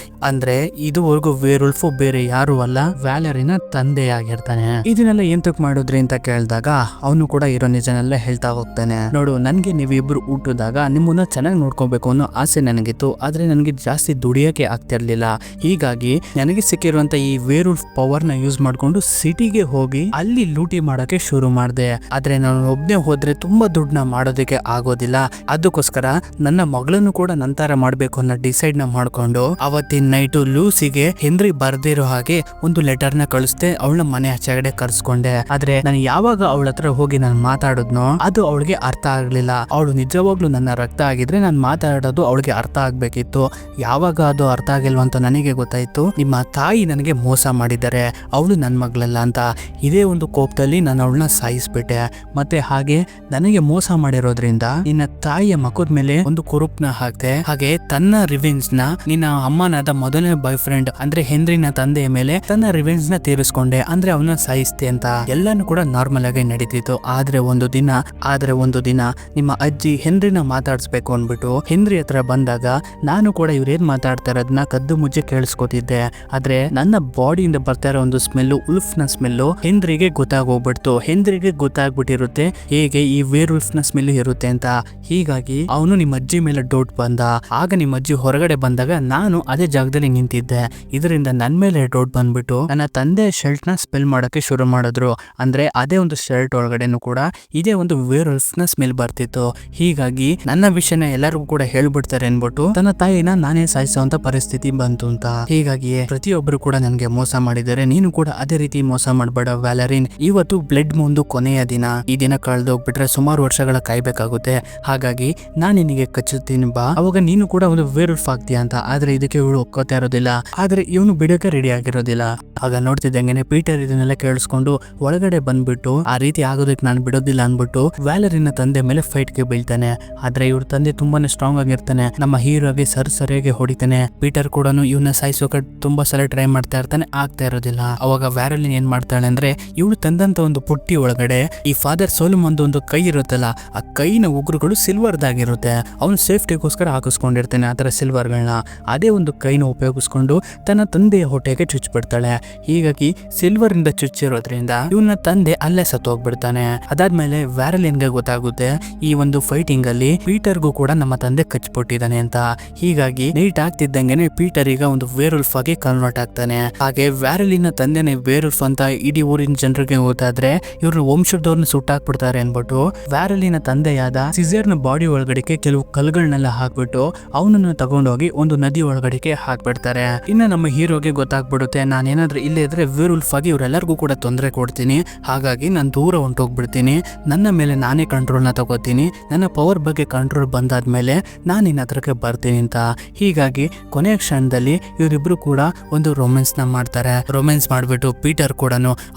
ಅಂದ್ರೆ ಇದುವರೆಗೂ ವೇರುಲ್ಫು ಬೇರೆ ಯಾರು ಅಲ್ಲ, ವ್ಯಾಲರಿನ ತಂದೆ ಆಗಿರ್ತಾನೆ. ಇದನ್ನೆಲ್ಲ ಎಂತಕ್ ಮಾಡಿದ್ರಿ ಅಂತ ಕೇಳಿದಾಗ ಅವನು ಕೂಡ ಇರೋ ನಿಜನೆಲ್ಲ ಹೇಳ್ತಾ ಹೋಗ್ತಾನೆ. ನೋಡು, ನನ್ಗೆ ನೀವಿಬ್ರು ಹುಟ್ಟಿದಾಗ ನಿಮ್ಮನ್ನ ಚೆನ್ನಾಗಿ ನೋಡ್ಕೋಬೇಕು ಅನ್ನೋ ಆಸೆ ನನಗಿತ್ತು, ಆದ್ರೆ ನನಗೆ ಜಾಸ್ತಿ ದುಡಿಯಕ್ಕೆ ಆಗ್ತಿರ್ಲಿಲ್ಲ. ಹೀಗಾಗಿ ನನಗೆ ಸಿಕ್ಕಿರುವಂತ ಈ ವೇರುಲ್ಫ್ ಪವರ್ ನ ಯೂಸ್ ಮಾಡ್ಕೊಂಡು ಸಿಟಿಗೆ ಹೋಗಿ ಅಲ್ಲಿ ಲೂಟಿ ಮಾಡಕ್ಕೆ ಶುರು ಮಾಡಿದೆ. ಆದ್ರೆ ನಾನು ಒಬ್ನೇ ಹೋದ್ರೆ ತುಂಬಾ ದುಡ್ಡನ್ನ ಮಾಡೋದಕ್ಕೆ ಆಗೋದಿಲ್ಲ. ಅದಕ್ಕೋಸ್ಕರ ನನ್ನ ಮಗಳನ್ನು ಕೂಡ ನಂತರ ಮಾಡ್ಬೇಕು ಅನ್ನೋ ಡಿಸೈಡ್ ನ ಮಾಡ್ಕೊಂಡು ಅವತ್ತಿನ ನೈಟು ಲೂಸಿಗೆ ಹೆನ್ರಿ ಬರ್ದಿರೋ ಹಾಗೆ ಒಂದು ಲೆಟರ್ ನ ಕಳಿಸ್ದೆ. ಅವಳ ಮನೆ ಆಚೆಗಡೆ ಕರ್ಸ್ಕೊಂಡೆ. ಆದ್ರೆ ನಾನು ಯಾವಾಗ ಅವಳ ಹತ್ರ ಹೋಗಿ ನಾನು ಮಾತಾಡಿದ್ನೋ ಅದು ಅವಳಿಗೆ ಅರ್ಥ ಆಗ್ಲಿಲ್ಲ. ಅವಳು ನಿಜವಾಗ್ಲೂ ನನ್ನ ರಕ್ತ ಆಗಿದ್ರೆ ನಾನು ಮಾತಾಡೋದು ಅವಳಿಗೆ ಅರ್ಥ ಆಗ್ಬೇಕಿತ್ತು. ಯಾವಾಗ ಅದು ಅರ್ಥ ಆಗಿಲ್ವ ಅಂತ ನನಗೆ ಗೊತ್ತಾಯ್ತು, ನಿಮ್ಮ ತಾಯಿ ನನಗೆ ಮೋಸ ಮಾಡಿದ್ದಾರೆ, ಅವಳು ನನ್ನ ಮಗಳಲ್ಲ ಅಂತ. ಇದೇ ಒಂದು ಕೋಪದಲ್ಲಿ ನಾನು ಅವಳನ್ನ ಸಾಯಿಸ್ಬಿಟ್ಟೆ. ಮತ್ತೆ ಹಾಗೆ ನನಗೆ ಮೋಸ ಮಾಡಿರೋದ್ರಿಂದ ನಿನ್ನ ತಾಯಿಯ ಮಕ್ಕದ ಮೇಲೆ ಒಂದು ಕುರುಪ್ನ ಹಾಕ್ದೆ. ಹಾಗೆ ತನ್ನ ರಿವೆಂಜ್ ನ ನಿನ್ನ ಅಮ್ಮನಾದ ಮೊದಲನೇ ಬಾಯ್ ಫ್ರೆಂಡ್ ಅಂದ್ರೆ ಹೆನ್ರಿನ ತಂದೆಯ ಮೇಲೆ ತನ್ನ ರಿವೆಂಜ್ ನ ತೀರಿಸ್ಕೊಂಡೆ, ಅಂದ್ರೆ ಅವನ ಸಾಯಿಸ್ತೆ ಅಂತ. ಎಲ್ಲಾನು ಕೂಡ ನಾರ್ಮಲ್ ಆಗಿ ನಡೀತಿತ್ತು. ಆದ್ರೆ ಒಂದು ದಿನ ನಿಮ್ಮ ಅಜ್ಜಿ ಹೆನ್ರಿನ ಮಾತಾಡ್ಸ್ಬೇಕು ಅನ್ಬಿಟ್ಟು ಹೆನ್ರಿ ಹತ್ರ ಬಂದಾಗ ನಾನು ಕೂಡ ಇವ್ರೇನ್ ಮಾತಾಡ್ತಾ ಇರೋದನ್ನ ಕದ್ದು ಮುಜ್ಜೆ ಕೇಳಿಸ್ಕೊತಿದ್ದೆ. ಆದ್ರೆ ನನ್ನ ಬಾಡಿಯಿಂದ ಬರ್ತಾ ಇರೋ ಒಂದು ಸ್ಮೆಲ್ಲು, ಉಲ್ಫ್ ನ ಸ್ಮೆಲ್ಲು ಹೆನ್ರಿಗೆ ಗೊತ್ತಾಗೋಗ್ಬಿಡ್ತು. ಹೆನ್ರಿಗೆ ಗೊತ್ತಾಗ್ಬಿಟ್ಟಿರುತ್ತೆ ಹೇಗೆ ಈ ವೇರ್ ಉಲ್ಫ್ ನ ಸ್ಮೆಲ್ ಇರುತ್ತೆ ಅಂತ. ಹೀಗಾಗಿ ಅವನು ನಿಮ್ಮ ಅಜ್ಜಿ ಮೇಲೆ ಡೌಟ್ ಬಂದ. ಆಗ ನಿಮ್ಮ ಅಜ್ಜಿ ಹೊರಗಡೆ ಬಂದಾಗ ನಾನು ಅದೇ ಜಾಗದಲ್ಲಿ ನಿಂತಿದ್ದೆ. ಇದರಿಂದ ನನ್ನ ಮೇಲೆ ಡೌಟ್ ಬಂದ್ಬಿಟ್ಟು ನನ್ನ ತಂದೆ ಶರ್ಟ್ ನ ಸ್ಮೆಲ್ ಮಾಡಕ್ಕೆ ಶುರು ಮಾಡಿದ್ರು. ಅಂದ್ರೆ ಅದೇ ಒಂದು ಶರ್ಟ್ ಒಳಗಡೆನು ಕೂಡ ಇದೇ ಒಂದು ವೇರ್ ಉಲ್ಫ್ ನ ಸ್ಮೆಲ್ ಬರ್ತಿತ್ತು. ಹೀಗಾಗಿ ನನ್ನ ವಿಷಯನ ಎಲ್ಲರಿಗೂ ಕೂಡ ಹೇಳ್ಬಿಡ್ತಾರೆ ಅನ್ಬಿಟ್ಟು ತನ್ನ ತಾಯಿನ ನಾನೇ ಸಾಯಿಸುವಂತ ಪರಿಸ್ಥಿತಿ ಬಂತು ಅಂತ. ಹೀಗಾಗಿ ಪ್ರತಿಯೊಬ್ಬರು ಕೂಡ ನನಗೆ ಮೋಸ ಮಾಡಿದ್ದಾರೆ, ನೀನು ಕೂಡ ಅದೇ ರೀತಿ ಮೋಸ ಮಾಡಬೇಡ ವ್ಯಾಲರಿನ್. ಇವತ್ತು ಬ್ಲಡ್ ಮೂನ್ದು ಕೊನೆಯ ದಿನ. ಈ ದಿನ ಕಳೆದೋಗ್ಬಿಟ್ರೆ ಸುಮಾರು ವರ್ಷಗಳ ಕಾಯ್ಬೇಕಾಗುತ್ತೆ. ಹಾಗಾಗಿ ನಾನು ನಿನಗೆ ಕಚ್ಚುತ್ತೀನಿ ಬಾ, ಅವಾಗ ನೀನು ಕೂಡ ಒಂದು ವೇರ್ ಉಲ್ಫ್ ಆಗ್ತೀಯ ಅಂತ. ಆದ್ರೆ ಇದಕ್ಕೆ ಇವಳು ಒಕ್ಕೋತಾ ಇರೋದಿಲ್ಲ. ಆದ್ರೆ ಇವನು ಬಿಡೋಕೆ ರೆಡಿ ಆಗಿರೋದಿಲ್ಲ. ಆಗ ನೋಡ್ತಿದ್ದಂಗೆನೆ ಪೀಟರ್ ಇದನ್ನೆಲ್ಲ ಕೇಳಿಸ್ಕೊಂಡು ಒಳಗಡೆ ಬಂದ್ಬಿಟ್ಟು ಆ ರೀತಿ ಆಗೋದಕ್ಕೆ ನಾನು ಬಿಡೋದಿಲ್ಲ ಅನ್ಬಿಟ್ಟು ವ್ಯಾಲರಿನ ತಂದೆ ಮೇಲೆ ಫೈಟ್ ಗೆ ಬೀಳ್ತಾನೆ. ಆದ್ರೆ ಇವ್ರ ತಂದೆ ತುಂಬಾನೇ ಸ್ಟ್ರಾಂಗ್ ಆಗಿರ್ತಾನೆ. ನಮ್ಮ ಹೀರೋಗೆ ಸರಿಯಾಗಿ ಹೊಡಿತಾನೆ. ಪೀಟರ್ ಕೂಡ ಇವನ್ನ ಸಾಯಿಸೋಕೆ ತುಂಬಾ ಸಲ ಟ್ರೈ ಮಾಡ್ತಾ ಇರ್ತಾನೆ, ಆಗ್ತಾ ಇರೋದಿಲ್ಲ. ಅವಾಗ ವ್ಯಾರಲಿನ್ ಏನ್ ಮಾಡ್ತಾಳೆ ಅಂದ್ರೆ ಇವಳು ತಂದಂತ ಒಂದು ಪುಟ್ಟಿ ಒಳಗಡೆ ಈ ಫಾದರ್ ಸೋಲಮನ್ ಒಂದು ಕೈ ಇರುತ್ತಲ್ಲ, ಆ ಕೈನ ಉಗುರುಗಳು ಸಿಲ್ವರ್ದಾಗಿರುತ್ತೆ. ಅವನು ಸೇಫ್ಟಿಗೋಸ್ಕರ ಹಾಕಿಸ್ಕೊಂಡಿರ್ತಾನೆ ಆ ತರ ಸಿಲ್ವರ್ಗಳನ್ನ. ಅದೇ ಒಂದು ಕೈನ ಉಪಯೋಗಿಸ್ಕೊಂಡು ತನ್ನ ತಂದೆಯ ಹೊಟ್ಟೆಗೆ ಚುಚ್ಚಿಬಿಡ್ತಾಳೆ. ಹೀಗಾಗಿ ಸಿಲ್ವರ್ ಇಂದ ಚುಚ್ಚಿರೋದ್ರಿಂದ ಇವನ ತಂದೆ ಅಲ್ಲೇ ಸತ್ತೋಗ್ಬಿಡ್ತಾನೆ. ಅದಾದ್ಮೇಲೆ ವ್ಯಾರಲಿನ್ಗೆ ಗೊತ್ತಾಗುತ್ತೆ ಈ ಒಂದು ಫೈಟಿಂಗ್ ಅಲ್ಲಿ ಪೀಟರ್ಗೂ ಕೂಡ ನಮ್ಮ ತಂದೆ ಕಚ್ಚಿಬಿಟ್ಟಿದ್ದಾನೆ ಅಂತ. ಹೀಗಾಗಿ ನೈಟ್ ಆಗ್ತಿದ್ದಂಗೆನೆ ಪೀಟರ್ ಈಗ ಒಂದು ವೇರ್ ಉಲ್ಫ್ ಆಗಿ ಕನ್ವರ್ಟ್ ಆಗ್ತಾನೆ. ಹಾಗೆ ವ್ಯಾರಲಿನ ತಂದೆನೆ ವೇರ್ ಉಲ್ಫ್ ಅಂತ ಇಡೀ ಊರಿನ ಜನರಿಗೆ ಗೊತ್ತಾದ್ರೆ ಇವ್ರನ್ನ ವಂಶದವ್ರನ್ನ ಸುಟ್ಟಾಕ್ಬಿಡ್ತಾರೆ ಅನ್ಬಿಟ್ಟು ವ್ಯಾರಲಿನ ತಂದೆಯಾದ ಸಿಸೇರ್ನ ಬಾಡಿ ಒಳಗಡೆಗೆ ಕೆಲವು ಕಲ್ಗಳನ್ನೆಲ್ಲ ಹಾಕ್ಬಿಟ್ಟು ಅವನನ್ನು ತಗೊಂಡೋಗಿ ಒಂದು ನದಿ ಒಳಗಡೆಗೆ ಹಾಕ್ಬಿಡ್ತಾರೆ. ಇನ್ನು ನಮ್ಮ ಹೀರೋಗೆ ಗೊತ್ತಾಗ್ಬಿಡುತ್ತೆ ನಾನೇನಾದ್ರೂ ಇಲ್ಲೇ ಇದ್ರೆ ವೇರ್ ಉಲ್ಫ್ ಆಗಿ ಇವರೆಲ್ಲರಿಗೂ ಕೂಡ ತೊಂದರೆ ಕೊಡ್ತೀನಿ, ಹಾಗಾಗಿ ನಾನು ದೂರ ಹೊಂಟೋಗ್ಬಿಡ್ತೀನಿ, ನನ್ನ ಮೇಲೆ ನಾನೇ ಕಂಟ್ರೋಲ್ನ ತಗೋತೀನಿ, ನನ್ನ ಪವರ್ ಬಗ್ಗೆ ಕಂಟ್ರೋಲ್ ಬಂದಾದ್ಮೇಲೆ ನಾನು ನಿನ್ನ ಹತ್ರಕ್ಕೆ ಬರ್ತೀನಿ ಅಂತ. ಹೀಗಾಗಿ ಕೊನೆಯ ಕ್ಷಣದಲ್ಲಿ ಇವರಿಬ್ರು ಕೂಡ ಒಂದು ರೊಮ್ಯಾನ್ಸ್ ನ ಮಾಡ್ತಾರೆ. ರೊಮ್ಯಾನ್ಸ್ ಮಾಡ್ಬಿಟ್ಟು ಪೀಟರ್ ಕೂಡ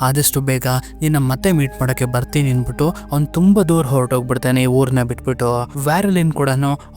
ಆದಷ್ಟು ಬೇಗ ನಿನ್ನ ಮತ್ತೆ ಮೀಟ್ ಮಾಡಕ್ಕೆ ಬರ್ತೀನಿ ಅನ್ಬಿಟ್ಟು ಅವ್ನು ತುಂಬಾ ದೂರ ಹೊರಟೋಗ್ಬಿಡ್ತಾನೆ ಊರ್ನ ಬಿಟ್ಬಿಟ್ಟು. ವ್ಯಾರಲಿನ್ ಕೂಡ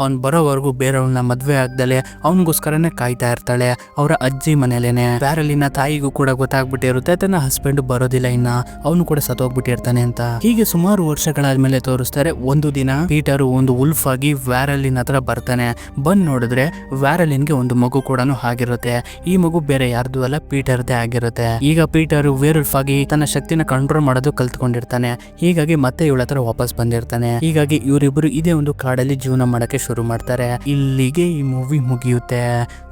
ಅವ್ನ್ ಬರೋವರೆಗೂ ಬೇರೆಯವ್ರನ್ನ ಮದ್ವೆ ಆಗ್ದಲೆ ಅವನಿಗೋಸ್ಕರನೇ ಕಾಯ್ತಾ ಇರ್ತಾಳೆ ಅವರ ಅಜ್ಜಿ ಮನೇಲೇನೆ. ವ್ಯಾರಲಿನ ತಾಯಿಗೂ ಕೂಡ ಗೊತ್ತಾಗ್ಬಿಟ್ಟಿರುತ್ತೆ ತನ್ನ ಹಸ್ಬೆಂಡ್ ಬರೋದಿಲ್ಲ, ಇನ್ನ ಅವನು ಕೂಡ ಸತ್ತೋಗ್ಬಿಟ್ಟಿರ್ತಾನೆ ಅಂತ. ಹೀಗೆ ಸುಮಾರು ವರ್ಷಗಳಾದ್ಮೇಲೆ ತೋರಿಸ್ತಾರೆ. ಒಂದು ದಿನ ಪೀಟರ್ ಒಂದು ಉಲ್ಫ್ ಆಗಿ ವ್ಯಾರಲಿನ್ ಹತ್ರ ಬರ್ತಾನೆ. ಬಂದ್ ನೋಡಿದ್ರೆ ವ್ಯಾರಲಿನ್ಗೆ ಒಂದು ಮಗು ಕೂಡ ಆಗಿರುತ್ತೆ. ಈ ಮಗು ಬೇರೆ ಯಾರ್ದು ಅಲ್ಲ, ಪೀಟರ್ದೇ ಆಗಿರುತ್ತೆ. ಈಗ ಪೀಟರ್ ವೇರ್ ಉಲ್ಫ್ ಆಗಿ ತನ್ನ ಶಕ್ತಿನ ಕಂಟ್ರೋಲ್ ಮಾಡೋದು ಕಲ್ತ್ಕೊಂಡಿರ್ತಾನೆ. ಹೀಗಾಗಿ ಮತ್ತೆ ಇವಳ ಹತ್ರ ವಾಪಸ್ ಬಂದಿರ್ತಾನೆ. ಹೀಗಾಗಿ ಇವರಿಬ್ರು ಇದೇ ಒಂದು ಕಾಡಲ್ಲಿ ಜೀವನ ಮಾಡಕ್ಕೆ ಶುರು ಮಾಡ್ತಾರೆ. ಇಲ್ಲಿಗೆ ಈ ಮೂವಿ ಮುಗಿಯುತ್ತೆ.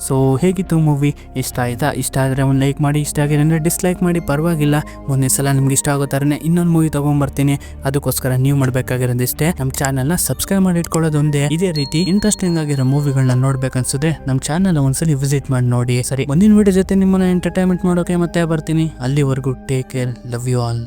ಸೊ ಹೇಗಿತ್ತು ಮೂವಿ? ಇಷ್ಟ ಆಯ್ತಾ? ಇಷ್ಟ ಆದ್ರೆ ಒಂದು ಲೈಕ್ ಮಾಡಿ, ಇಷ್ಟ ಆಗಿದ್ರೆ ಡಿಸ್ಲೈಕ್ ಮಾಡಿ, ಪರವಾಗಿಲ್ಲ. ಮುಂದಿನ ಸಲ ನಿಮ್ಗೆ ಇಷ್ಟ ಆಗೋ ಥರನೇ ಇನ್ನೊಂದು ಮೂವಿ ತಗೊಂಡ್ಬರ್ತೀನಿ. ಅದಕ್ಕೋಸ್ಕರ ನೀವು ಮಾಡ್ಬೇಕಾಗಿರೋದಿಷ್ಟೇ, ನಮ್ಮ ಚಾನಲ್ನ ಸಬ್ಸ್ಕ್ರೈಬ್ ಮಾಡಿ ಇಟ್ಕೊಳ್ಳೋದೊಂದೇ. ಇದೇ ರೀತಿ ಇಂಟ್ರೆಸ್ಟಿಂಗ್ ಆಗಿರೋ ಮೂವಿಗಳನ್ನ ನೋಡ್ಬೇಕನ್ಸಿದ್ರೆ ನಮ್ಮ ಚಾನಲ್ ಒಂದ್ಸಲಿ ವಿಸಿಟ್ ಮಾಡಿ ನೋಡಿ. ಸರಿ, ಮುಂದಿನ ವಿಡಿಯೋ ಜೊತೆ ನಿಮ್ಮನ್ನ ಎಂಟರ್ಟೈನ್ಮೆಂಟ್ ಮಾಡೋಕೆ ಮತ್ತೆ ಬರ್ತೀನಿ. ಅಲ್ಲಿವರೆಗೂ take care, love you all.